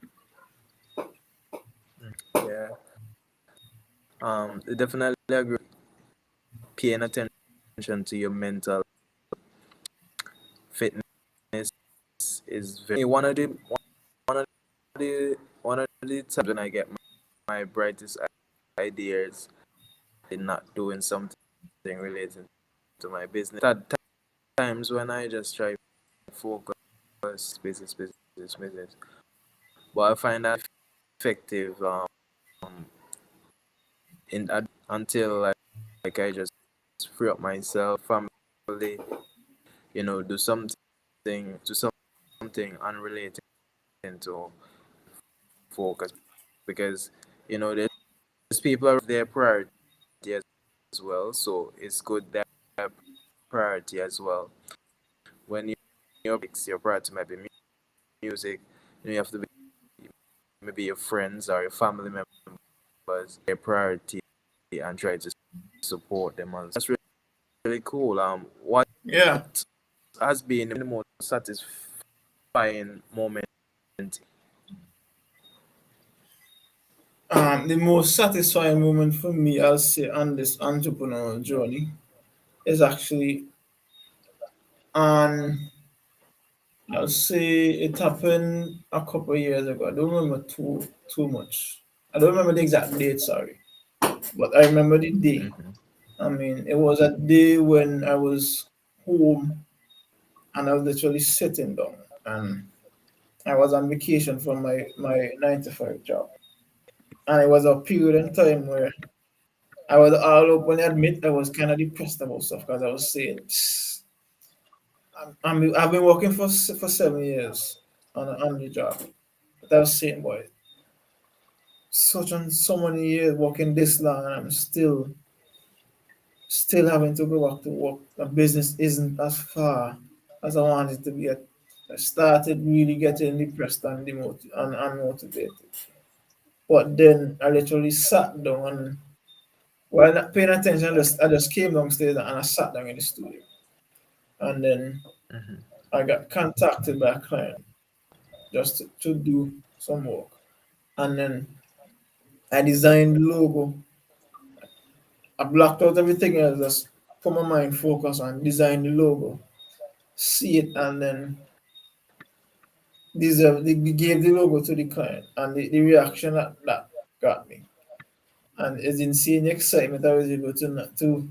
Yeah. Definitely agree. Paying attention to your mental fitness is very one of one of the times when I get my brightest ideas in not doing something related to my business. At times when I just try to focus business. But I find that effective in until like I just free up myself, family, do something unrelated to focus, because there's people are their priority as well, so it's good that priority as well. When your priority might be music, you have to be maybe your friends or your family members their priority and try to support them. And that's really cool. What Yeah. has been the most satisfying moment? The most satisfying moment for me, I'll say, on this entrepreneurial journey is actually on, I'll say it happened a couple of years ago. I don't remember too much. I don't remember the exact date, sorry, but I remember the day. Mm-hmm. I mean, it was a day when I was home and I was literally sitting down and I was on vacation from my 9 to 5 job. And it was a period in time where I was all openly admit I was kind of depressed about stuff because I was saying, I've been working for 7 years on the job. But I was saying, boy, such and so many years working this long and I'm still having to go back to work. The business isn't as far as I wanted it to be. I started really getting depressed and and unmotivated. But then I literally sat down and while not paying attention, I just came downstairs and I sat down in the studio. And then Mm-hmm. I got contacted by a client just to do some work. And then I designed the logo. I blocked out everything else, just put my mind focus on design the logo, see it, and then they gave the logo to the client. And the reaction that got me. And it's insane excitement I was able to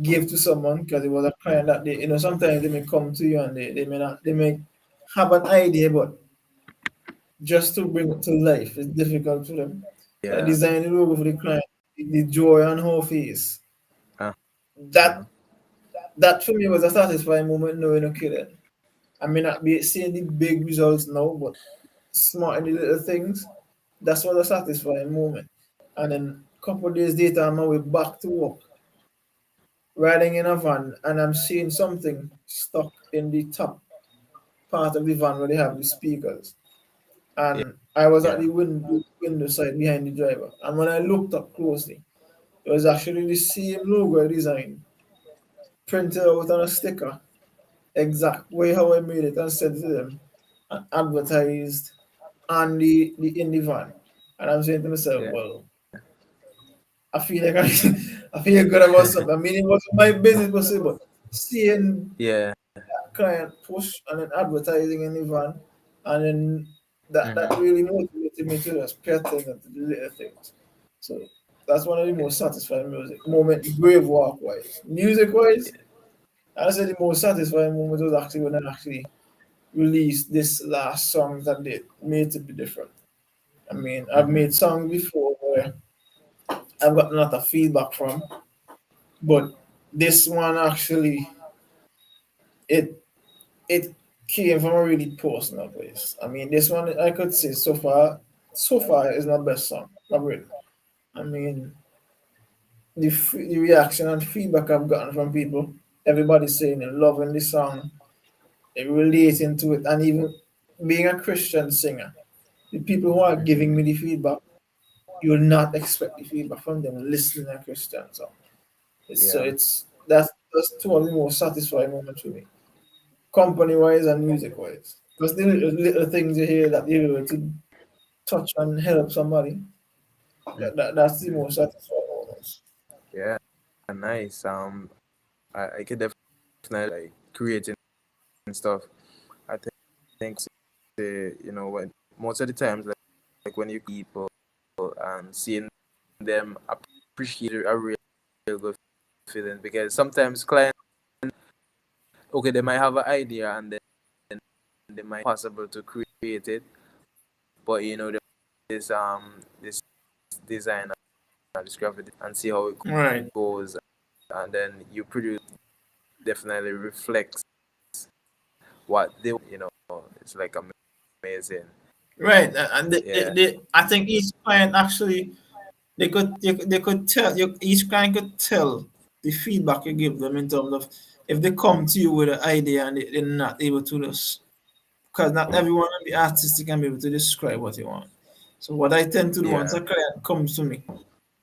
give to someone because it was a client that sometimes they may come to you and they may have an idea, but just to bring it to life is difficult for them. So I Yeah. designed the logo for the client, the joy on her face. Uh, That that for me was a satisfying moment knowing, okay, then I may not be seeing the big results now, but smart in the little things. That's what a satisfying moment. And then a couple of days later, I'm on my way back to work, riding in a van, and I'm seeing something stuck in the top part of the van where they have the speakers. yeah. And I was at Yeah. the window side behind the driver. And when I looked up closely, it was actually the same logo I designed, printed out on a sticker, exact way how I made it and sent it to them, and advertised on the in the van. And I'm saying to myself, Yeah. well, I feel like I feel good about something. I mean, it wasn't my business per se, but seeing Yeah. client push and then advertising in the van, and then that Mm-hmm. really motivated me to just pay attention to the little things. So that's one of the most satisfying music moment, grave walk wise. Music wise, I say the most satisfying moment was actually when I actually released this last song that they made to be different. I mean, I've Mm-hmm. made songs before where I've gotten a lot of feedback from, but this one actually it it came from a really personal place. I mean, this one I could say so far is my best song I've written. I mean, the reaction and feedback I've gotten from people, everybody saying they loving the song, they relating to it, and even being a Christian singer, the people who are giving Mm-hmm. me the feedback, you will not expect the feedback from them listening to a Christian song. So Yeah. that's two of the most satisfying moments for me, company wise and music wise. Because the little things you hear that you're able to touch and help somebody, that's the Mm-hmm. most satisfying moments. Yeah. Nice. I could definitely like creating stuff. I think when most of the times like when you people and seeing them appreciate a real good feeling, because sometimes clients, okay, they might have an idea and then they might possible to create it, but this design and this graphic and see how it Right. goes, and then you produce definitely reflects what they. It's like amazing. Right, and Yeah, I think each client actually they could tell you, each client could tell the feedback you give them in terms of if they come to you with an idea and they're not able to just, because not everyone will be artistic and be able to describe what they want. So what I tend to do once yeah. a client comes to me,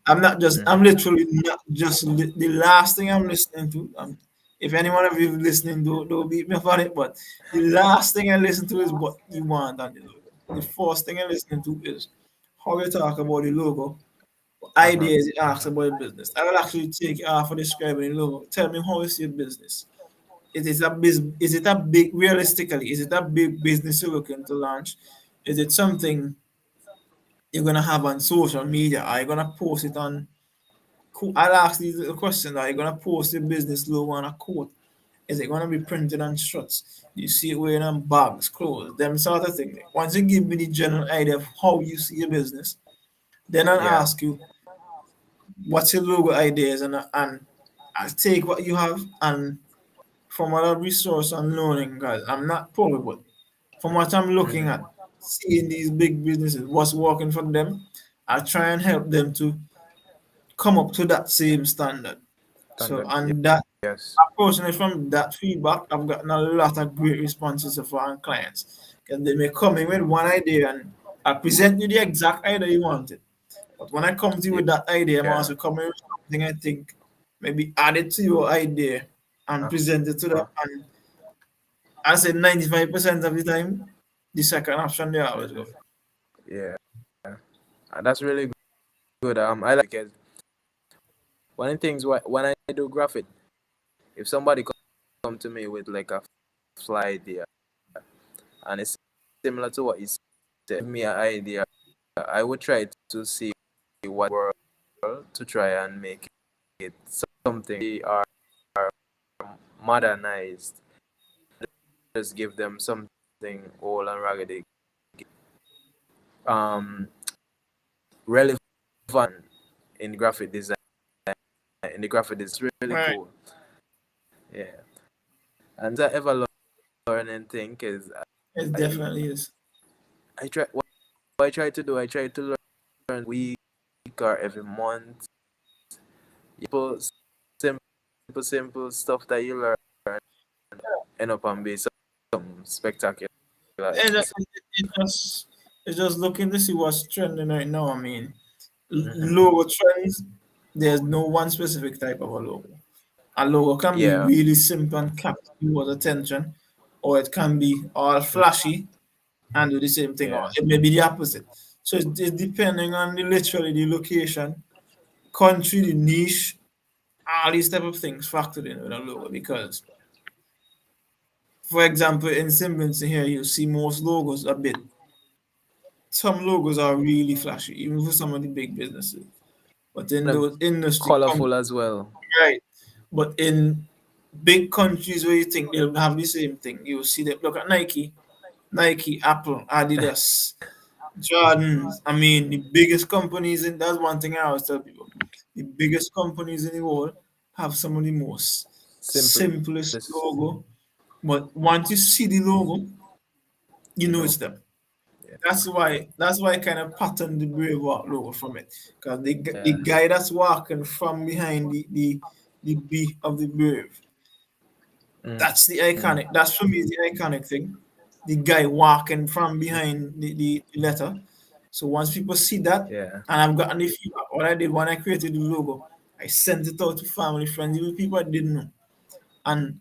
I'm Mm-hmm. literally not just the last thing I'm listening to. If anyone of you listening, don't beat me up on it, but the last thing I listen to is what you want on the logo. The first thing I listen to is how you talk about the logo, Uh-huh. ideas you ask about the business. I will actually take you off for describing the logo. Tell me how is your business? Is it a big, realistically, is it a big business you're looking to launch? Is it something you're gonna have on social media? Are you gonna post it on? I'll ask these little questions. Are you gonna post your business logo on a coat? Is it gonna be printed on struts? Do you see it wearing on bags, clothes, them sort of thing? Once you give me the general idea of how you see your business, then I'll Yeah. ask you what's your logo ideas, and I'll take what you have and from other resource and learning, guys. I'm not poor, but from what I'm looking Mm-hmm. at, seeing these big businesses, what's working for them, I try and help them to come up to that same standard. So, Standard. and that Yes. personally from that feedback, I've gotten a lot of great responses so far from clients. Because they may come in with one idea and I present you the exact idea you wanted. But when I come to you with that idea, I'm Yeah. also coming with something I think maybe add it to your idea and present it to them. Uh-huh. And I say 95% of the time, the second option they always go. Yeah. That's really good. I like because one of the things when I do graphic, if somebody come to me with like a fly idea and it's similar to what you said, give me an idea, I would try to see what world to try and make it something they are modernized. Just give them something old and raggedy. Um, relevant in graphic design. In the graphic is really Right. cool. Yeah, and that ever learning thing is It I definitely is. I try what I try to do. I try to learn week or every month. Simple, simple stuff that you learn end up and be something spectacular. It, it, it's just looking to see what's trending right now. I mean, Mm-hmm. logo trends, there's no one specific type of a logo. A logo can be Yeah. really simple and capture people's attention, or it can be all flashy and do the same thing, or Yeah. it may be the opposite. So it's depending on literally the location, country, the niche, all these type of things factored in with a logo. Because, for example, in Simpleton here, you see most logos a bit. Some logos are really flashy, even for some of the big businesses. But in Them those industry, colorful as well. right? But in big countries where you think they'll have the same thing, you see them. Look at Nike, Apple, Adidas, Jordans. I mean, the biggest companies in that's one thing I always tell people. The biggest companies in the world have some of the most Simple. simplest logo. But once you see the logo, you You know know. it's them. Yeah. That's why I kind of patterned the Brave Walk logo from it. Because the Yeah. guy that's walking from behind the B of the Brave, that's the Mm. iconic. That's for me the iconic thing. The guy walking from behind the letter. So once people see that, Yeah. and I've gotten the feedback, what I did when I created the logo, I sent it out to family, friends, even people I didn't know. And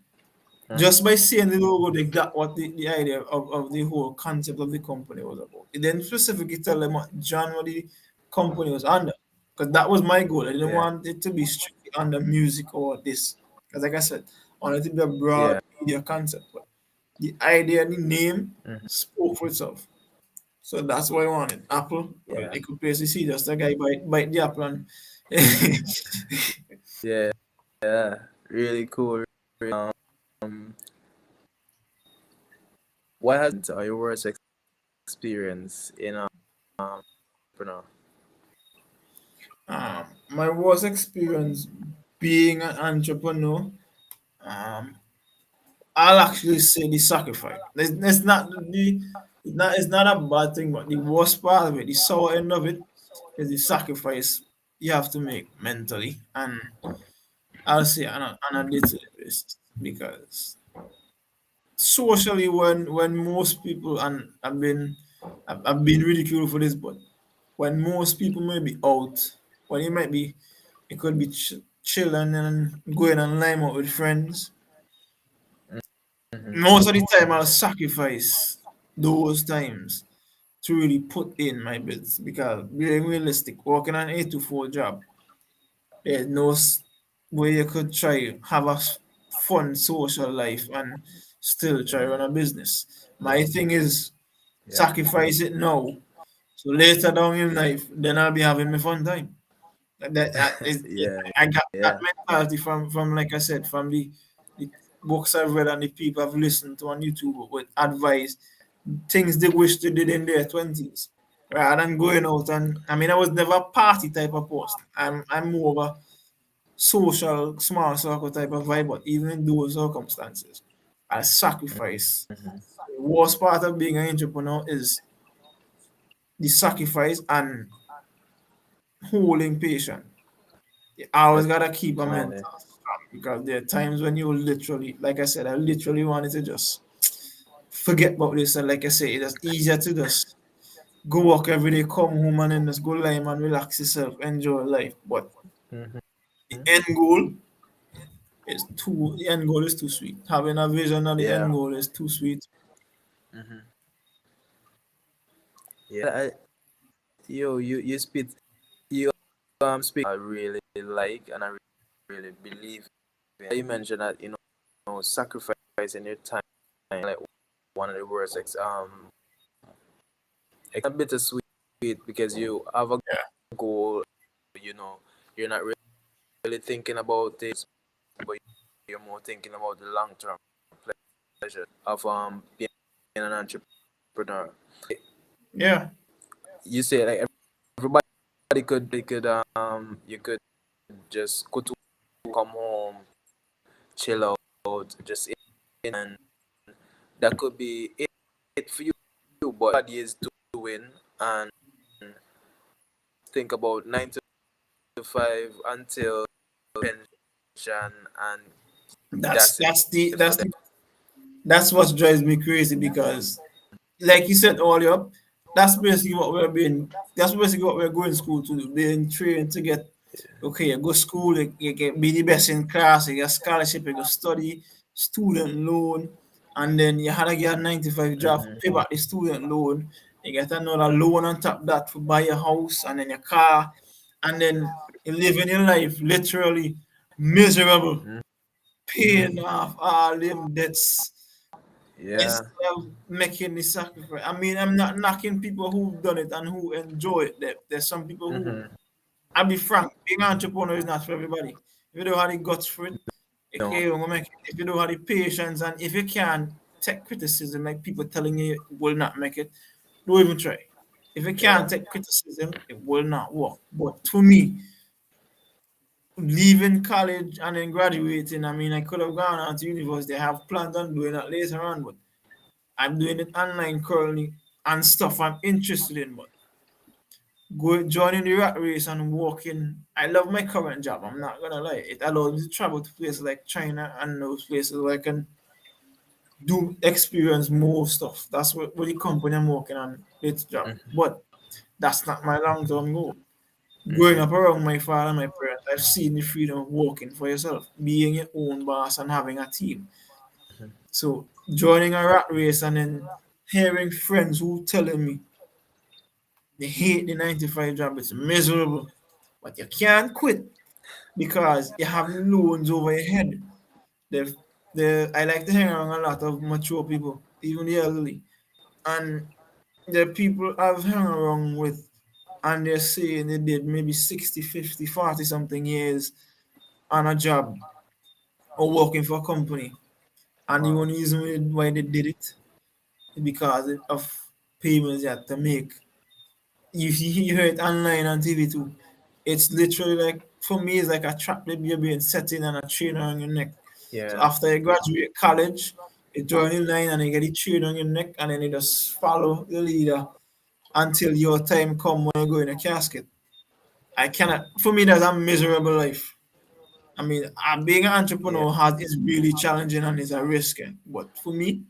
Mm. just by seeing the logo, they got what the idea of the whole concept of the company was about. It then specifically tell them what genre the company was under. Because that was my goal. I didn't Yeah. want it to be strictly under music or this. Because like I said, I wanted it to be a broad Yeah. media concept. But the idea, the name Mm-hmm. spoke for itself. So that's what I wanted. Apple, well, Yeah. they could basically see just a guy bite the apple and Yeah. Yeah. Really cool. Um, what has been your worst experience in entrepreneur? my worst experience being an entrepreneur. Um, I'll actually say the sacrifice. It's not it's not a bad thing, but the worst part of it, the sour end of it, is the sacrifice you have to make mentally, and I'll say on a day-to-day basis, because socially, when most people, and I've been ridiculed for this, but when most people may be out, when it could be chilling and going and lime out with friends. Mm-hmm. Most of the time, I'll sacrifice those times to really put in my bits, because being realistic, working an 8 to 4 job, there's no way you could try have a fun social life and still try run a business. My thing is Yeah. sacrifice it now, so later down in life, then I'll be having my fun time. Yeah. I got that Yeah. mentality from like I said, from the books I've read and the people I've listened to on YouTube with advice, things they wish they did in their 20s, rather than going out. And I mean, I was never a party type of person. I'm more of a social, small circle type of vibe, but even in those circumstances, I sacrifice. Mm-hmm. The worst part of being an entrepreneur is the sacrifice and holding patient. You always That's gotta keep a mental fine. strong, because there are times when you literally, like I said, I literally wanted to just forget about this. And like I say, it's easier to just go work every day, come home, and then just go lime and relax yourself, enjoy life. But Mm-hmm. the end goal the end goal is too sweet. Having a vision of the end Yeah. goal is too sweet. Mm-hmm. Yeah. You you speak I really like, and I really believe in. You mentioned that, sacrificing your time, like one of the worst it's a bittersweet, because you have a Yeah. goal, you know, you're not really thinking about it, but you're more thinking about the long term pleasure of being an entrepreneur. Yeah. You say, like, everybody could you could just go to come home, chill out, just in, and that could be it for you. But everybody is doing, and think about 9 to 5 until pension, and That's that's it that's the for that's them. the that's what drives me crazy, because like you said earlier, that's basically what we're going to school to do. Being trained to get, okay, you go school, you get be the best in class, you get scholarship, you go study, student loan, and then you had to get a 95 job, Mm-hmm. pay back the student loan, you get another loan on top of that to buy a house and then your car, and then you living your life literally miserable, paying Mm-hmm. off all them debts Yeah. instead of making the sacrifice. I mean, I'm not knocking people who've done it and who enjoy it. There's some people who, Mm-hmm. I'll be frank, being an entrepreneur is not for everybody. If you don't have the guts for it, No. okay, you're gonna make it. If you don't have the patience, and if you can't take criticism, like people telling you will not make it, don't even try. If you can't Yeah. take criticism, it will not work. But to me, leaving college and then graduating, I mean, I could have gone on to university. I have plans on doing that later on, but I'm doing it online currently and stuff I'm interested in. But joining the rat race and working, I love my current job. I'm not gonna lie. It allows me to travel to places like China and those places where I can do experience more stuff. That's what the company I'm working on, its job. But that's not my long term goal. Growing Mm-hmm. up around my father and my parents, I've seen the freedom of working for yourself, being your own boss and having a team. So joining a rat race and then hearing friends who telling me they hate the 9 to 5 job, it's miserable, but you can't quit because you have loans over your head. The I like to hang around a lot of mature people, even the elderly, and the people I've hung around with, and they're saying they did maybe 60, 50, 40 something years on a job or working for a company, and the Wow. only reason why they did it is because of payments you had to make. You hear it online on TV too. It's literally like, for me, it's like a trap that you're being set in and a chain around your neck. So Yeah. after you graduate college, You join the line and you get the chain on your neck, and then you just follow the leader until your time come when you go in a casket. I cannot. For me, that's a miserable life. I mean, being an Yeah. entrepreneur is really challenging and is a risk. But for me,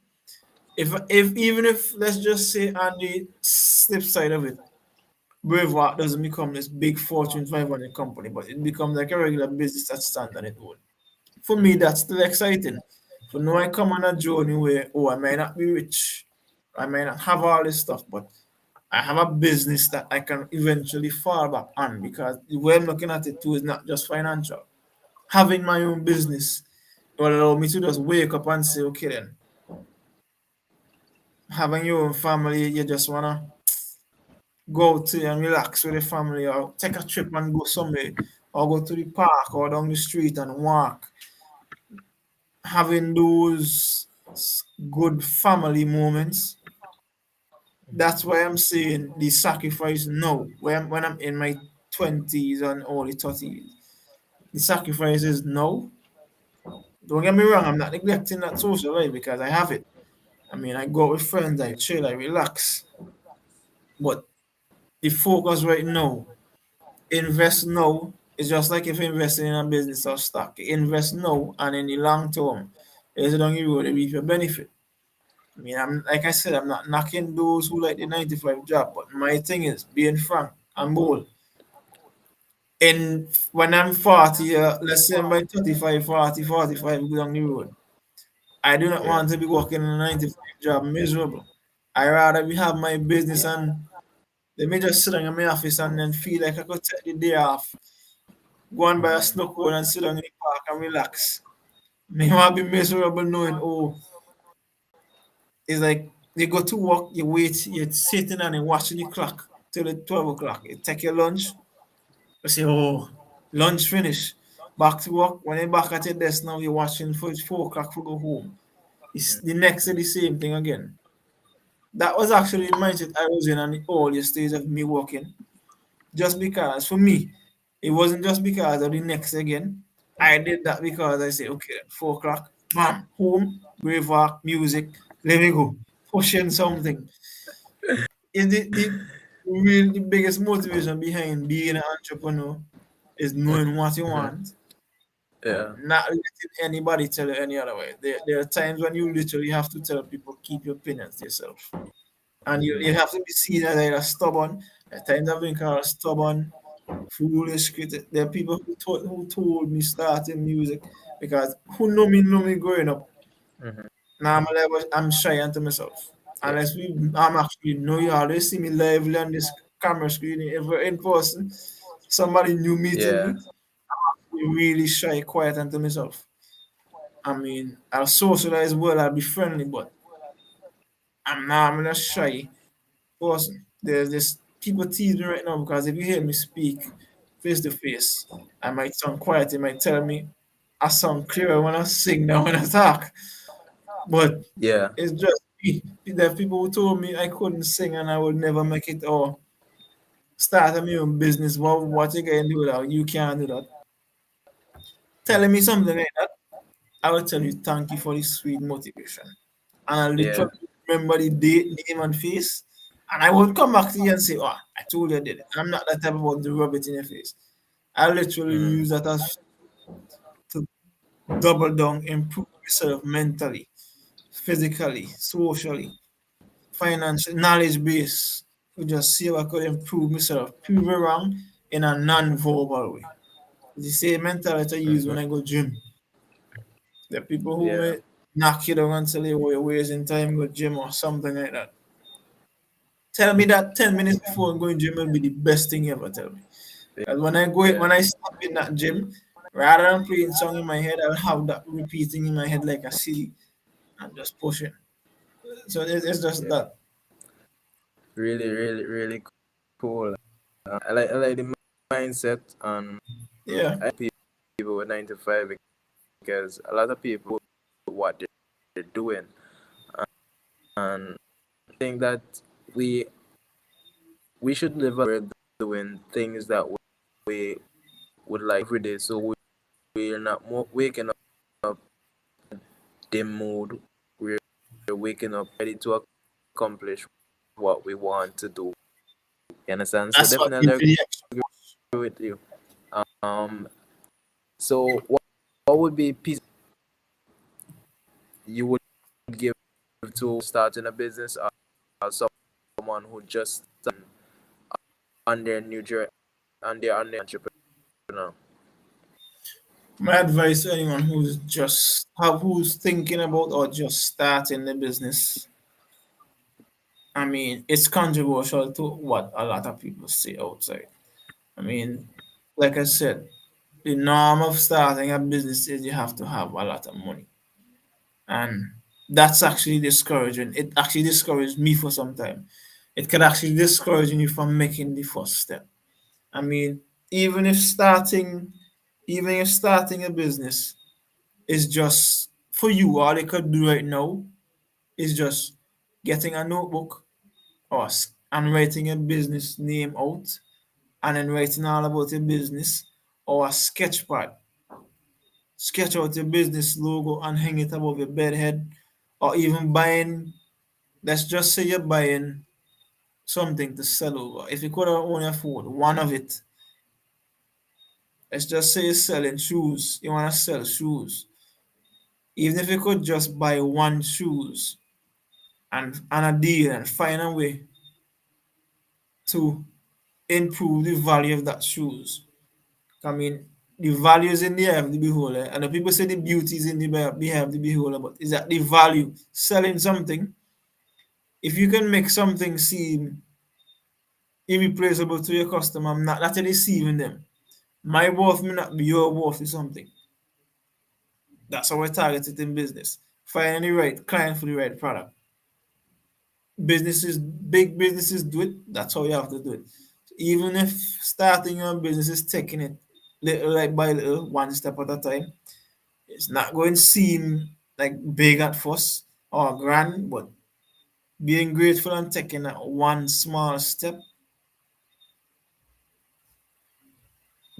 if even if let's just say on the flip side of it, Braveheart doesn't become this big Fortune 500 company, but it becomes like a regular business that stands on its own. For me, that's still exciting. For now, I come on a journey where, oh, I may not be rich, I may not have all this stuff, but I have a business that I can eventually fall back on because the way I'm looking at it too is not just financial. Having my own business will allow me to just wake up and say, okay, then, having your own family, you just want to go out to and relax with the family or take a trip and go somewhere or go to the park or down the street and walk. Having those good family moments. That's why I'm saying the sacrifice no. When I'm in my 20s and early 30s, the sacrifice is no. Don't get me wrong, I'm not neglecting that social life because I have it. I mean, I go out with friends, I chill, I relax. But the focus right now, invest now, is just like if you're investing in a business or stock. Invest now and in the long term, is it on you road to reap your benefit. I mean, I'm like I said, I'm not knocking those who like the 9 to 5 job, but my thing is being frank and bold. And when I'm 40, let's say I'm by 35, 40, 45 down the road, I do not Yeah. want to be working in a 9 to 5 job miserable. I rather be have my business and let me just sit down in my office and then feel like I could take the day off, go and buy a snow cone and sit down in the park and relax. May want be miserable knowing, oh, it's like you go to work, you wait, you're sitting and you're watching the clock till the 12 o'clock. You take your lunch, you say, oh, lunch finish. Back to work. When you're back at your desk now, you're watching for 4 o'clock to go home. It's the next day, the same thing again. That was actually the mindset I was in on the earliest stage of me working. Just because, for me, it wasn't just because of the next again. I did that because I said, okay, 4 o'clock, bam, home, brave walk, music, let me go, pushing something. Is the biggest motivation behind being an entrepreneur is knowing what you Mhm. want Yeah. and not letting anybody tell you any other way. There are times when you literally have to tell people, keep your opinions to yourself. And you have to be seen as either stubborn. At times I've been called stubborn, foolish. There are people who told me starting music because who know me growing up. Mhm. Now I'm shy unto myself. Yeah. Unless I'm actually know you always see me lively on this camera screen ever in person. Somebody new meeting Yeah. me, be really shy, quiet unto myself. I mean, I'll socialize well, I'll be friendly, but I'm not shy person. There's this people teasing me right now because if you hear me speak face to face, I might sound quiet. They might tell me I sound clearer when I sing than when I talk. But Yeah. it's just me. There are people who told me I couldn't sing and I would never make it or start a new business. What you can do that? You can't do that. Telling me something like that, I will tell you thank you for the sweet motivation. And I Yeah. literally remember the date, name, and face. And I would come back to you and say, oh, I told you I did it. I'm not that type of one to rub it in your face. I literally Mm. use that as to double down, improve myself mentally, physically, socially, financially, knowledge base. To just see if I could improve myself, prove it wrong in a non-verbal way. It's the same mentality I use Mhm. when I go gym. The people who Yeah. may knock you down and tell you, oh, you're wasting time go gym or something like that. Tell me that 10 minutes before going gym will be the best thing you ever tell me. Because when Yeah. I step in that gym, rather than playing song in my head, I'll have that repeating in my head like a CD and just pushing. So it's just Yeah. that. Really, really, really cool. I like the mindset on Yeah. I people with 9 to 5 because a lot of people what they're doing, and I think that we we should live a we're doing things that we would like every day, so we're not waking up dim mood. waking up ready to accomplish what we want to do. You understand? So That's what definitely gives you the extra agree push. with you. Um, so what would be piece you would give to starting a business or someone who just on their new journey on their entrepreneur? My advice to anyone who's thinking about or just starting the business. I mean, it's controversial to what a lot of people say outside. I mean, like I said, the norm of starting a business is you have to have a lot of money. And that's actually discouraging. It actually discouraged me for some time. It could actually discourage you from making the first step. I mean, even if starting even if starting a business is just for you, all you could do right now is just getting a notebook and writing a business name out and then writing all about your business or a sketch pad. Sketch out your business logo and hang it above your bed head or even buying, let's just say you're buying something to sell over. If you could only afford one of it, let's just say you're selling shoes, you want to sell shoes. Even if you could just buy one shoes and a deal and find a way to improve the value of that shoes. I mean, the value is in the eye of the beholder, and the people say the beauty is in the eye of the beholder, but is that the value selling something? If you can make something seem irreplaceable to your customer, I'm not deceiving them. My worth may not be your worth to something. That's how I target it in business. Finding the right client for the right product. Big businesses do it. That's how you have to do it. Even if starting your business is taking it little like by little, one step at a time, it's not going to seem like big at first or grand, but being grateful and taking that one small step,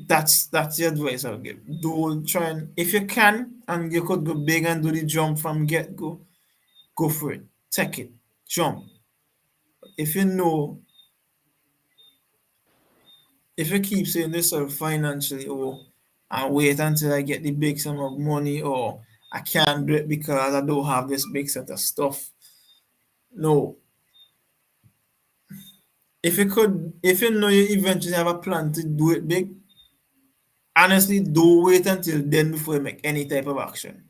that's the advice I'll give. Don't try and if you can and you could go big and do the jump from get go, go for it. Take it. Jump. If you know if you keep saying this sort of financially or and wait until I get the big sum of money or I can't do it because I don't have this big set of stuff. No. If you know you eventually have a plan to do it big, honestly, don't wait until then before you make any type of action.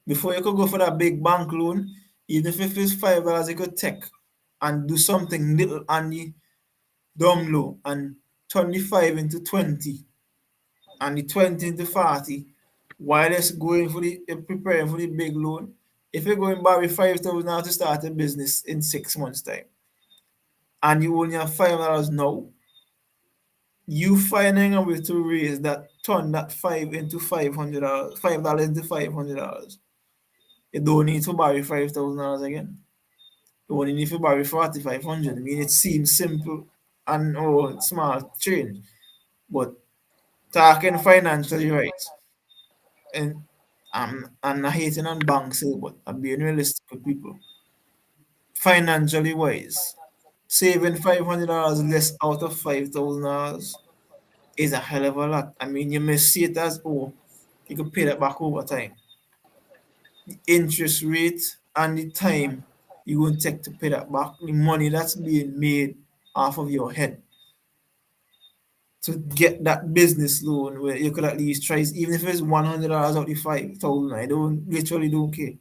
Before you could go for that big bank loan, even if it's $5, you could take and do something little on the dumb low and turn the 5 into 20 and the 20 into 40 while it's going for the preparing for the big loan. If you're going to borrow 5,000 to start a business in 6 months' time and you only have $5 now, you finding a way to raise that turn that five into $500, $5 into $500. You don't need to borrow $5,000 again. You only need to borrow 4,500. I mean, it seems simple and small change, but talking financially right, and I'm not hating on banks here, but I'm being realistic with people. Financially wise, saving $500 less out of $5,000 is a hell of a lot. I mean, you may see it as, oh, you can pay that back over time. The interest rate and the time you will take to pay that back, the money that's being made off of your head to get that business loan where you could at least try, even if it's $100 out of the 5,000, I don't literally don't care.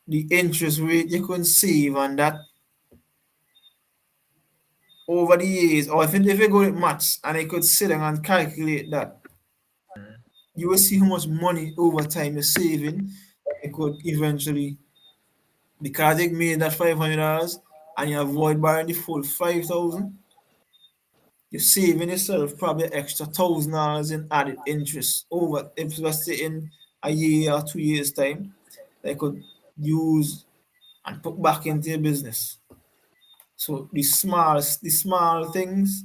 The interest rate you can save on that over the years, or if you go with maths and I could sit down and calculate that, you will see how much money over time you're saving. It could eventually, because they made that $500 and you avoid borrowing the full 5,000, you're saving yourself probably extra $1,000 in added interest over if let's say in a year or 2 years time, they could use and put back into your business. So the small things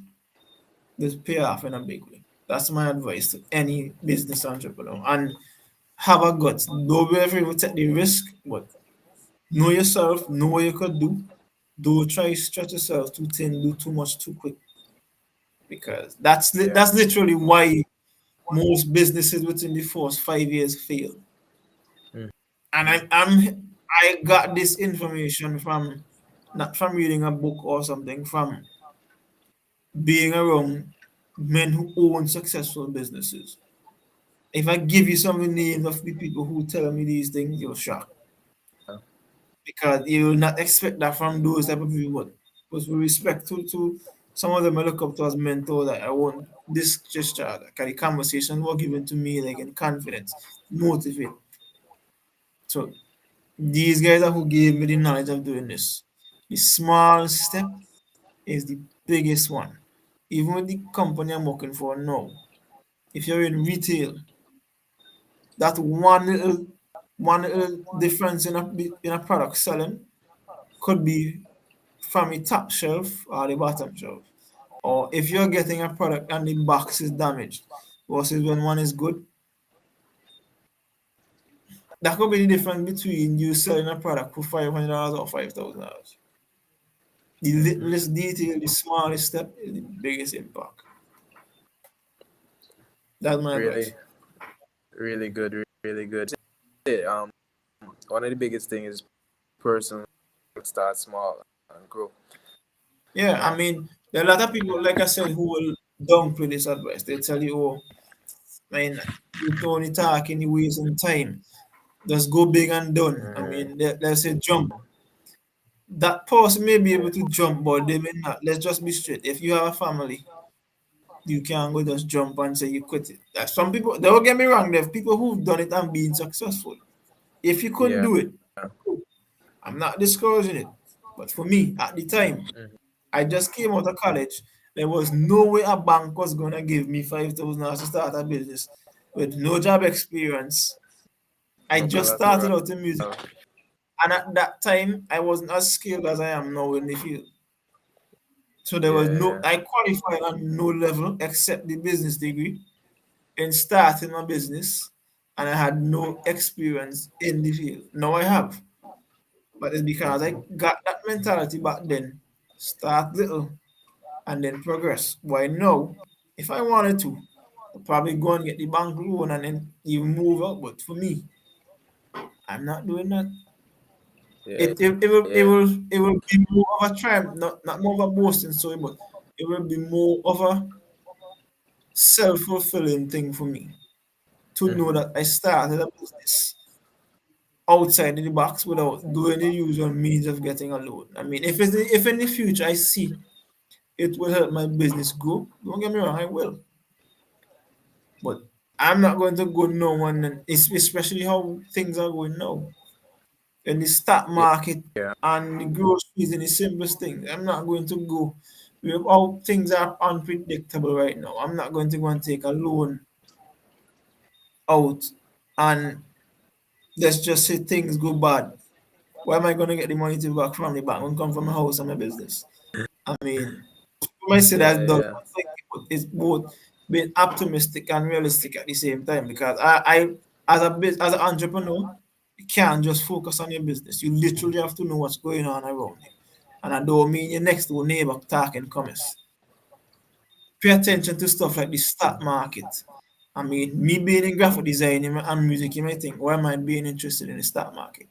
just pay off in a big way. That's my advice to any business entrepreneur. And have a guts. Don't be afraid to take the risk, but Know yourself, know what you could do. Don't try to stretch yourself too thin, do too much too quick. Because Yeah. that's literally why most businesses within the first 5 years fail. Mm. And I got this information from not from reading a book or something, from being around men who own successful businesses. If I give you some of the names of the people who tell me these things, you're shocked. Yeah. Because you will not expect that from those type of people. But with respect to some of them I look up to as mentors, that I want this gesture, like the conversation were given to me like in confidence, motivate. So these guys are who gave me the knowledge of doing this. The small step is the biggest one. Even with the company I'm working for now, if you're in retail, that one little difference in a product selling could be from the top shelf or the bottom shelf. Or if you're getting a product and the box is damaged versus when one is good, that could be the difference between you selling a product for $500 or $5,000. The Mhm. littlest detail, the smallest step is the biggest impact. That's my advice. Really, really good, really good. Yeah, one of the biggest things is personal, start small and grow. Yeah, I Um, mean, there are a lot of people, like I said, who will downplay this advice. They tell you, oh, I mean, you only talk in the ways and time. Just go big and done. I mm, mean, let's say jump. That person may be able to jump, but they may not. Let's just be straight. If you have a family, you can't go just jump and say you quit it. Like some people, don't get me wrong, there's people who've done it and been successful. If you couldn't yeah. do it, I'm not discouraging it. But for me, at the time, Mhm. I just came out of college. There was no way a bank was gonna give me $5,000 to start a business with no job experience. I No just started collateral. out in music, and at that time, I wasn't as skilled as I am now in the field. So there was no, Yeah, I qualified at no level except the business degree in starting my business, and I had no experience in the field. Now I have, but it's yeah. because I got that mentality back then. Start little and then progress. Why now, if I wanted to, I'd probably go and get the bank loan and then even move out. But for me, I'm not doing that. Yeah, It will be more of a triumph, not more of a boasting story, but it will be more of a self-fulfilling thing for me to know hmm that I started a business outside of the box without doing the usual means of getting a loan. I mean, if in the future I see it will help my business grow, don't get me wrong, I will. But I'm not going to go no one, and especially how things are going now in the stock market yeah. and the groceries and the simplest things. I'm not going to go with how things are unpredictable right now. I'm not going to go and take a loan out and let's just say things go bad. Where am I going to get the money to back from the bank? When come from my house and my business. I mean, you might say that's Yeah, done. yeah. But it's both being optimistic and realistic at the same time because as an entrepreneur, you can't just focus on your business. You literally have to know what's going on around you. And I don't mean your next door neighbor talking commerce. Pay attention to stuff like the stock market. I mean, me being in graphic design and music, you might think, why am I being interested in the stock market?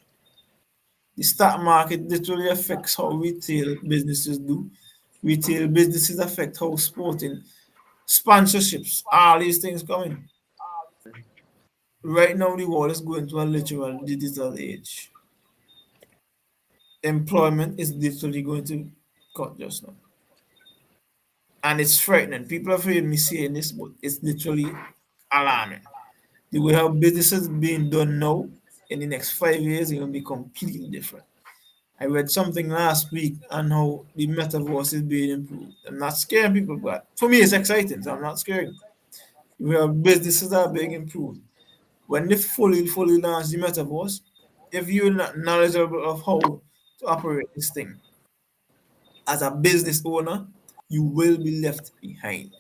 The stock market literally affects how retail businesses do. Retail businesses affect how sporting, sponsorships, all these things coming. Right now, the world is going to a literal digital age. Employment is literally going to cut just now. And it's frightening. People have heard me saying this, but it's literally alarming. The way how business is being done now, in the next 5 years, it will be completely different. I read something last week on how the metaverse is being improved. I'm not scaring people, but for me, it's exciting, so I'm not scared. Where businesses are being improved. When they fully launch the metaverse, if you're not knowledgeable of how to operate this thing as a business owner, you will be left behind.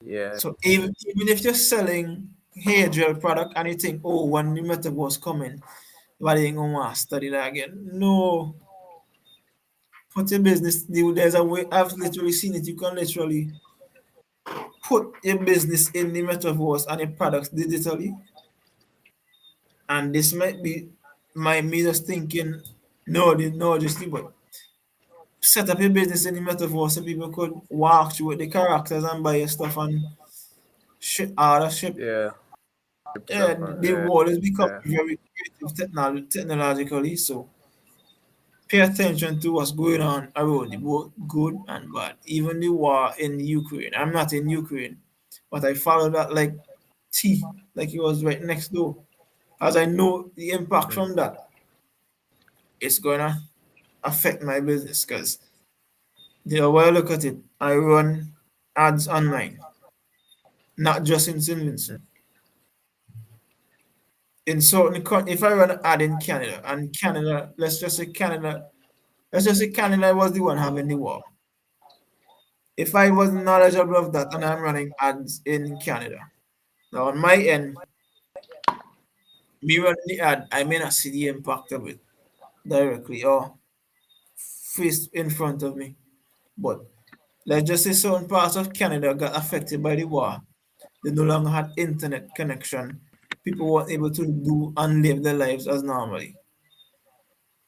Yeah. So even if you're selling hair gel product and you think, oh, when the metaverse coming, But they ain't gonna want to study that again. No, put your business. There's a way. I've literally seen it. You can literally put your business in the metaverse and your products digitally. And this might be my me just thinking, no, no, just but set up your business in the metaverse so people could walk through with the characters and buy your stuff and ship order ship. Yeah. Yeah, Stuff. the world is becoming Yeah. very creative technologically. So pay attention to what's going on around the both good and bad. Even the war in Ukraine. I'm not in Ukraine, but I follow that like T, like it was right next door. As I know the impact Mm. from that, it's gonna affect my business because the way I look at it, I run ads online, not just in St. Vincent. In certain if I run an ad in Canada and Canada, let's just say Canada was the one having the war. If I was knowledgeable of that and I'm running ads in Canada, now on my end, me running the ad, I may not see the impact of it directly or face in front of me. But let's just say certain parts of Canada got affected by the war. They no longer had internet connection. People weren't able to do and live their lives as normally.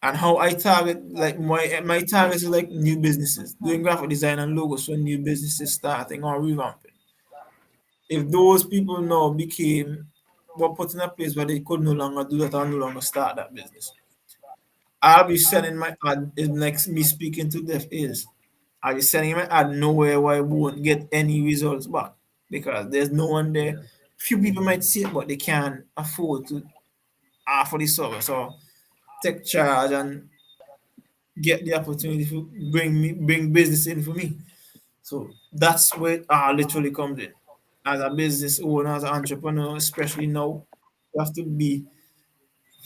And how I target, like my targets is like new businesses, doing graphic design and logos for new businesses starting or revamping. If those people now became were put in a place where they could no longer do that or no longer start that business, I'll be sending my ad is next me speaking to deaf ears. I'll be sending my ad nowhere where I won't get any results back because there's no one there. Yeah. Few people might see it, but they can't afford to offer the service or take charge and get the opportunity to bring business in for me. So that's where it literally comes in. As a business owner, as an entrepreneur, especially now, you have to be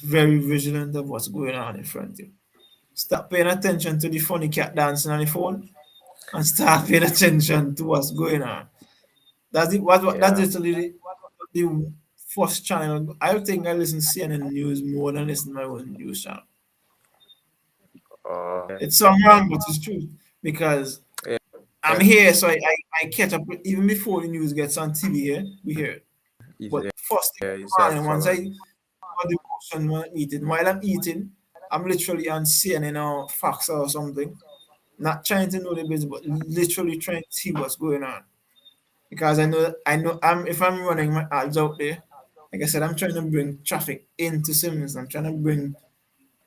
very vigilant of what's going on in front of you. Stop paying attention to the funny cat dancing on the phone and start paying attention to what's going on. That's Yeah. literally the first channel. I think I listen to CNN news more than listen to my own news channel. Yeah. It's some wrong, but it's true because Yeah. I'm here, so I catch up even before the news gets on TV here, we hear it. But Yeah. first thing Yeah. in You the start morning, once I following. have the motion when I'm eating, while I'm eating, I'm literally on CNN or Fox or something, not trying to know the business, but literally trying to see what's going on. Because I know I'm if I'm running my ads out there, like I said, I'm trying to bring traffic into Simmons. I'm trying to bring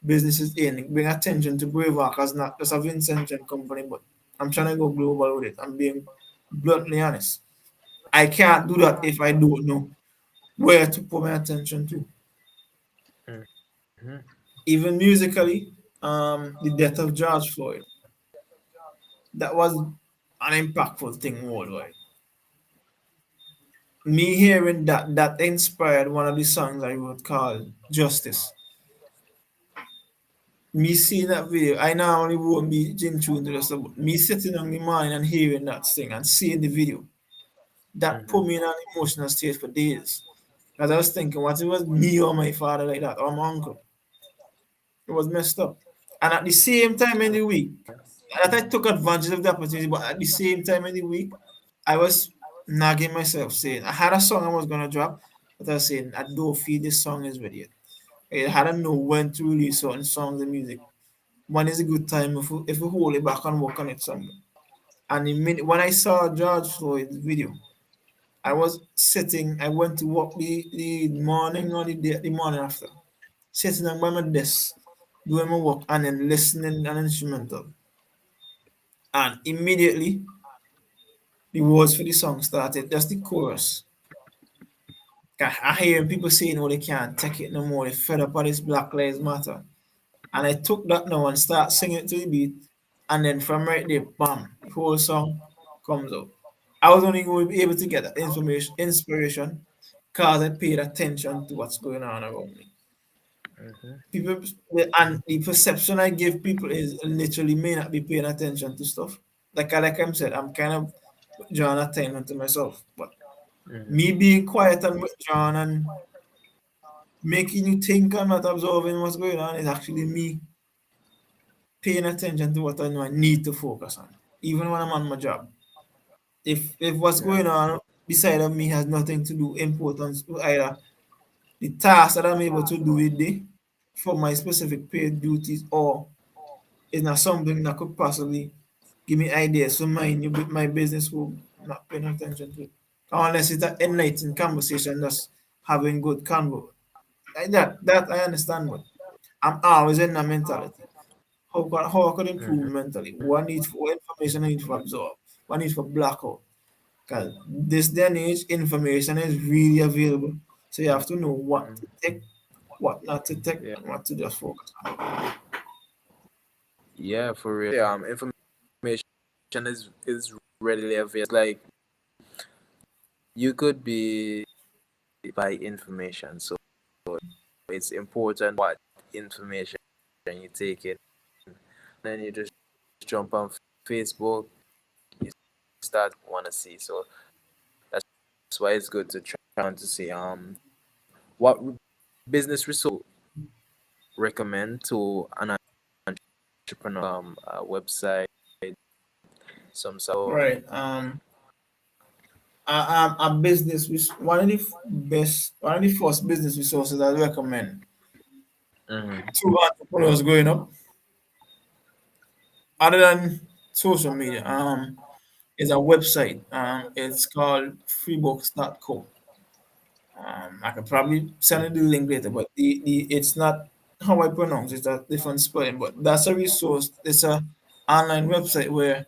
businesses in, bring attention to Brave as not just a Vincent company, but I'm trying to go global with it. I'm being bluntly honest. I can't do that if I don't know where to put my attention to. Mhm. Even musically, the death of George Floyd, that was an impactful thing worldwide. Me hearing that inspired one of the songs I wrote called Justice. Me seeing that video, I normally won't be in tune to the stuff, but me sitting on the morning and hearing that thing and seeing the video, that Mhm. put me in an emotional state for days. Because I was thinking, what if it was me or my father like that, or my uncle? It was messed up. And at the same time in the week, that I took advantage of the opportunity, but at the same time in the week, I was nagging myself, saying, I had a song I was going to drop, but I was saying, I don't feel this song is ready yet. I don't know when to release certain songs and music. When is a good time if we hold it back and work on it somewhere. And the minute when I saw George Floyd's video, I was sitting, I went to work the morning or the morning after, sitting on by my desk, doing my work and then listening an instrumental. And immediately the words for the song started, just the chorus. I hear people saying, oh, they can't take it no more, they fed up on this Black Lives Matter. And I took that now and start singing it to the beat. And then from right there, bam, the whole song comes out. I was only going to be able to get that inspiration because I paid attention to what's going on around me. Mhm. People and the perception I give people is literally may not be paying attention to stuff. Like I said, I'm kind of drawing attention to myself. But Mhm. me being quiet and withdrawn and making you think and not observing what's going on is actually me paying attention to what I know I need to focus on, even when I'm on my job. If what's Yeah. going on beside of me has nothing to do importance to either the task that I'm able to do with the for my specific paid duties, or it's not something that could possibly give me ideas for my business will not paying attention to it. Unless it's an enlightening conversation that's having good convo. Like that I understand, but I'm always in that mentality. How I could improve Mm-hmm. mentally? What information I need to absorb? What I need for blackout? Because this day and age, information is really available. So you have to know what to take, what not to take, Yeah. and what to just focus on. Yeah, for real. Information is readily available. Like you could be by information, so it's important what information you take it. Then you just jump on Facebook, you start want to see. So that's why it's good to try to see what business resource recommend to an entrepreneur website, some so Right. A business, one of the one of the first business resources I recommend mm-hmm. to entrepreneurs growing up, other than social media, is a website. It's called freebooks.co. I could probably send you the link later, but the it's not how I pronounce it, it's a different spelling, but that's a resource. It's a online website where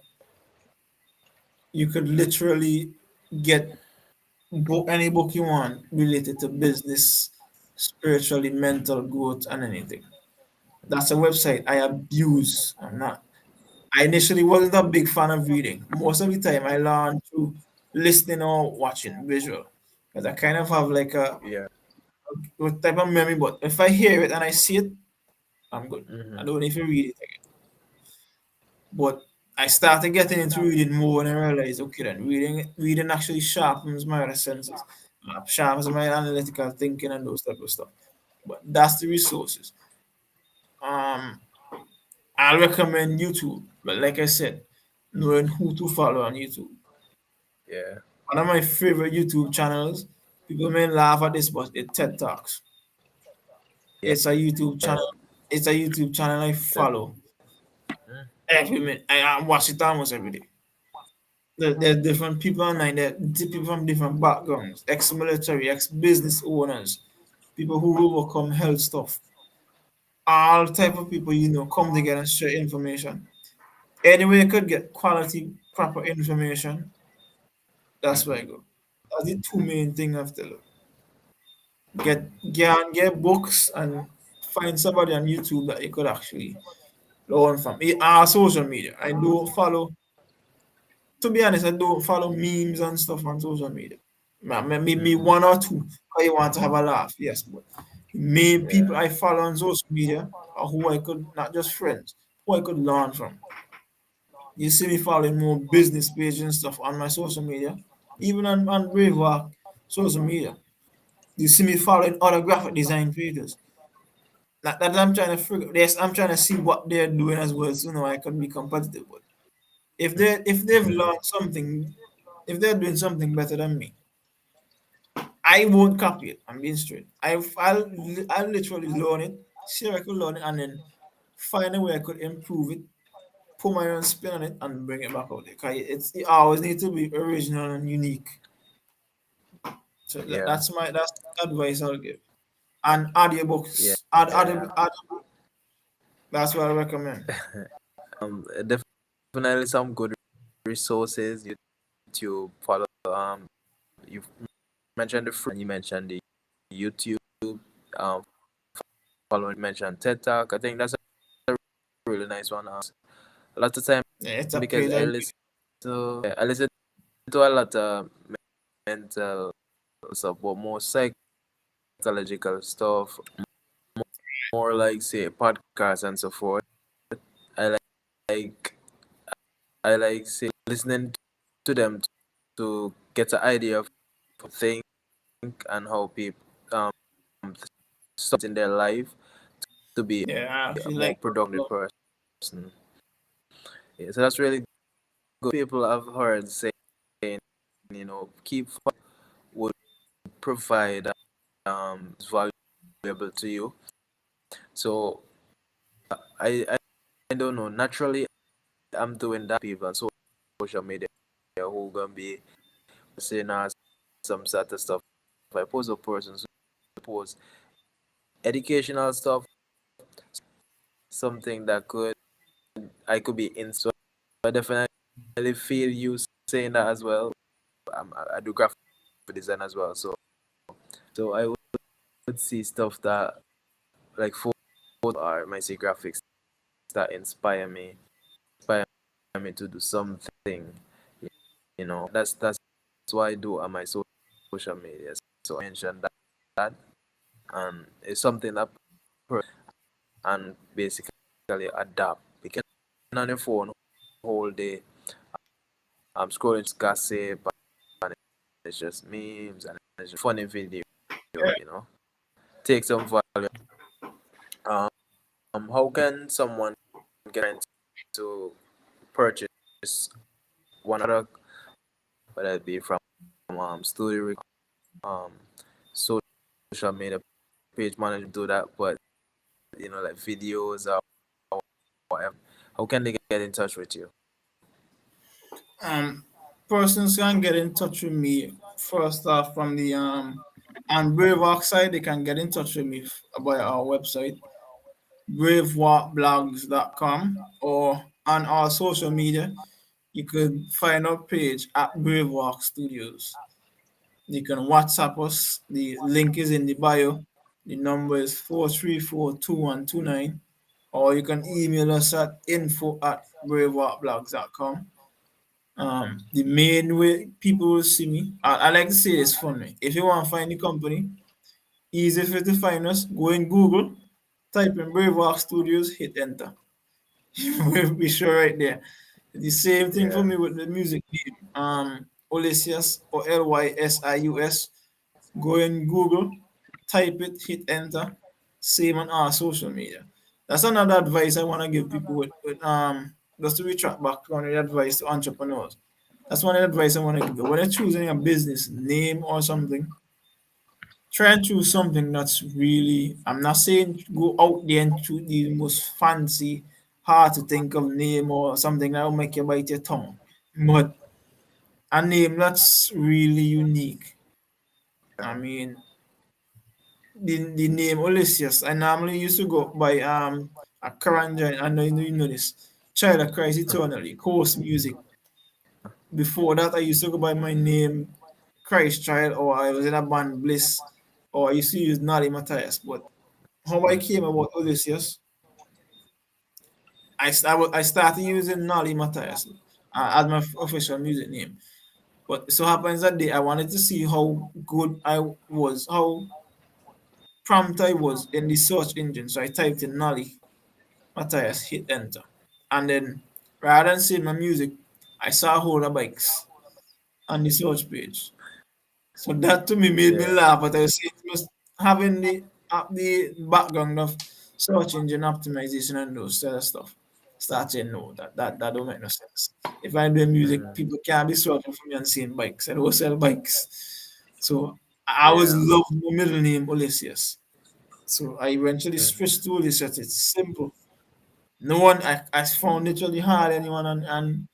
you could literally get any book you want related to business, spiritually, mental growth, and anything. That's a website I abuse. I initially wasn't a big fan of reading. Most of the time, I learned through listening or watching visual, because I kind of have like Yeah. a type of memory. But if I hear it and I see it, I'm good. I Mm-hmm. don't need to read it again. But I started getting into reading more and I realized, okay, then reading actually sharpens my other senses, sharpens my analytical thinking and those type of stuff. But that's the resources. Um, I recommend YouTube, but like I said, knowing who to follow on YouTube. Yeah. One of my favorite YouTube channels, people may laugh at this, but it's TED Talks. Yeah. It's a YouTube Yeah. channel. It's a YouTube channel I That- follow every minute. I watch it almost every day. There's different people online, there people from different backgrounds, ex-military, ex-business owners, people who overcome health stuff. All type of people, come together and share information. Anyway, you could get quality, proper information. That's where I go. That's the two main thing I have to look. Get books and find somebody on YouTube that you could actually learn from. Social media. I don't follow. To be honest, I don't follow memes and stuff on social media. Maybe Mm-hmm. one or two. Because you want to have a laugh, yes. But main Yeah. people I follow on social media are who I could, not just friends, who I could learn from. You see me following more business pages and stuff on my social media, even on Bravework social media. You see me following other graphic design pages. That I'm trying to figure. Yes, I'm trying to see what they're doing as well, so I can be competitive. But if they've Mm-hmm. learned something, if they're doing something better than me, I won't copy it. I'm being straight. I'll literally learn it, see if I could learn it, and then find a way I could improve it, put my own spin on it, and bring it back out there. Cause it always needs to be original and unique. So Yeah. that's the advice I'll give. And Yeah. audiobooks, Yeah. that's what I recommend. Definitely some good resources. YouTube follow. You mentioned the free, and you mentioned the YouTube. Um, following you mentioned TED Talk. I think that's a really nice one. A lot of time Yeah, it's a because page I I listen to a lot of mental stuff, but more psychological stuff, more like say podcasts and so forth. I like I like say listening to them to get an idea of think and how people something in their life to be Yeah, I a actually more like productive person. Yeah, so that's really good. People I've heard saying, keep would provide valuable to you. So I don't know. Naturally, I'm doing that. People on social media who gonna be saying some sort of stuff. If I post a person who post educational stuff, something that I could be in. So I definitely feel you saying that as well. I do graphic design as well, so I would see stuff that like photos or might see graphics that inspire me to do something. That's what I do on my social media. So I mentioned that, and it's something that and basically adapt. Because on your phone whole day, I'm scrolling gossip and it's just memes and it's just funny video, Take some value. Um, how can someone get to purchase one product, whether it be from studio, um, social media page management, do that, but like videos or whatever. How can they get in touch with you? um persons can get in touch with me first off from the on Bravework side. They can get in touch with me about our website braveworkblogs.com, or on our social media you could find our page at Bravework Studios. You can WhatsApp us. The link is in the bio. The number is 434-2129. Or you can email us at info@braveworkblogs.com. The main way people will see me, I like to say this funny. If you want to find the company, easy for you to find us. Go in Google, type in Bravework Studios, hit enter. You will be sure right there. The same thing for Yeah. me with the music name. Olysius, or Lysius. Go in Google, type it, hit enter. Same on our social media. That's another advice I want to give people with just to retract back on the advice to entrepreneurs. That's one of the advice I want to give you. When you're choosing a business name or something, try and choose something that's really, I'm not saying go out there and choose the most fancy, hard to think of name or something that will make you bite your tongue. But a name that's really unique. I mean, the name Odysseus. I normally used to go by a current joint. I know you know this. Child of Christ Eternally, Coast Music. Before that, I used to go by my name Christ Child, or I was in a band Bliss, or I used to use Nali Matthias. But how I came about Odysseus, I started using Nali Matthias as my official music name. But it so happens that day I wanted to see how good I was, how prompt I was in the search engine. So I typed in Nolly Matthias, hit enter. And then rather than seeing my music, I saw a whole lot of bikes on the search page. So that to me made me Yeah. laugh, but I was saying it was having the background of search engine optimization and those sort of stuff. Start saying no, that don't make no sense. If I do music, Mm, people can't be searching for me and seeing bikes. I don't sell bikes. So I always yeah. loved my middle name Ulysses. So I eventually Mm, switched to Ulysses. It's simple. No one I found it really hard anyone on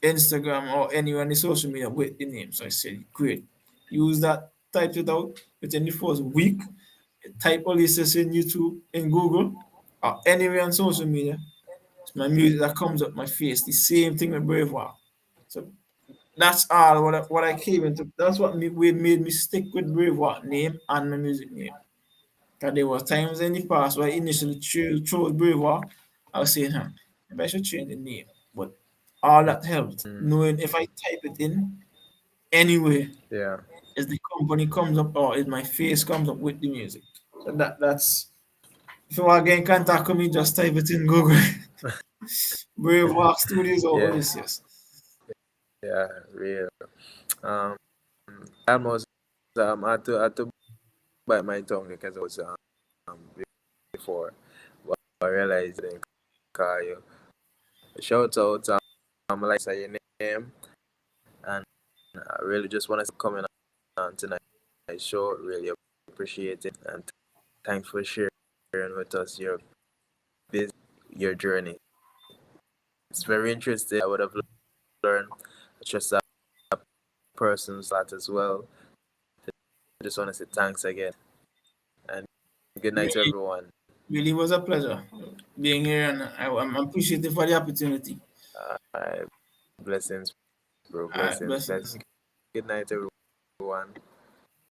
Instagram or anywhere on the social media with the name. So I said, great. Use that, type it out within the first week. Type Ulysses in YouTube, in Google, or anywhere on social media. It's my music that comes up my face. The same thing with Braveheart. So that's all what I came into. That's what made me stick with Braveheart name and my music name. Because there were times in the past where I initially chose Braveheart. I was saying, maybe I should change the name. But all that helped, mm, knowing if I type it in anyway, yeah. is the company comes up or is my face comes up with the music. So that's if you want to get in contact with me, just type it in Google. Braveheart Studios or Yeah. Odysseus. Yeah. Real. Um, I almost I had to bite my tongue because I was before, but I realized I didn't call you. Shout out, I like to say your name, and I really just want to come in on tonight's show. Really appreciate it, and thanks for sharing with us your biz, your journey. It's very interesting. I would have learned just a person's lot as well. I just want to say thanks again, and good night to Really, everyone. really was a pleasure being here, and I'm appreciative for the opportunity. Blessings, bro. All right, Blessings. blessings. Good night, everyone.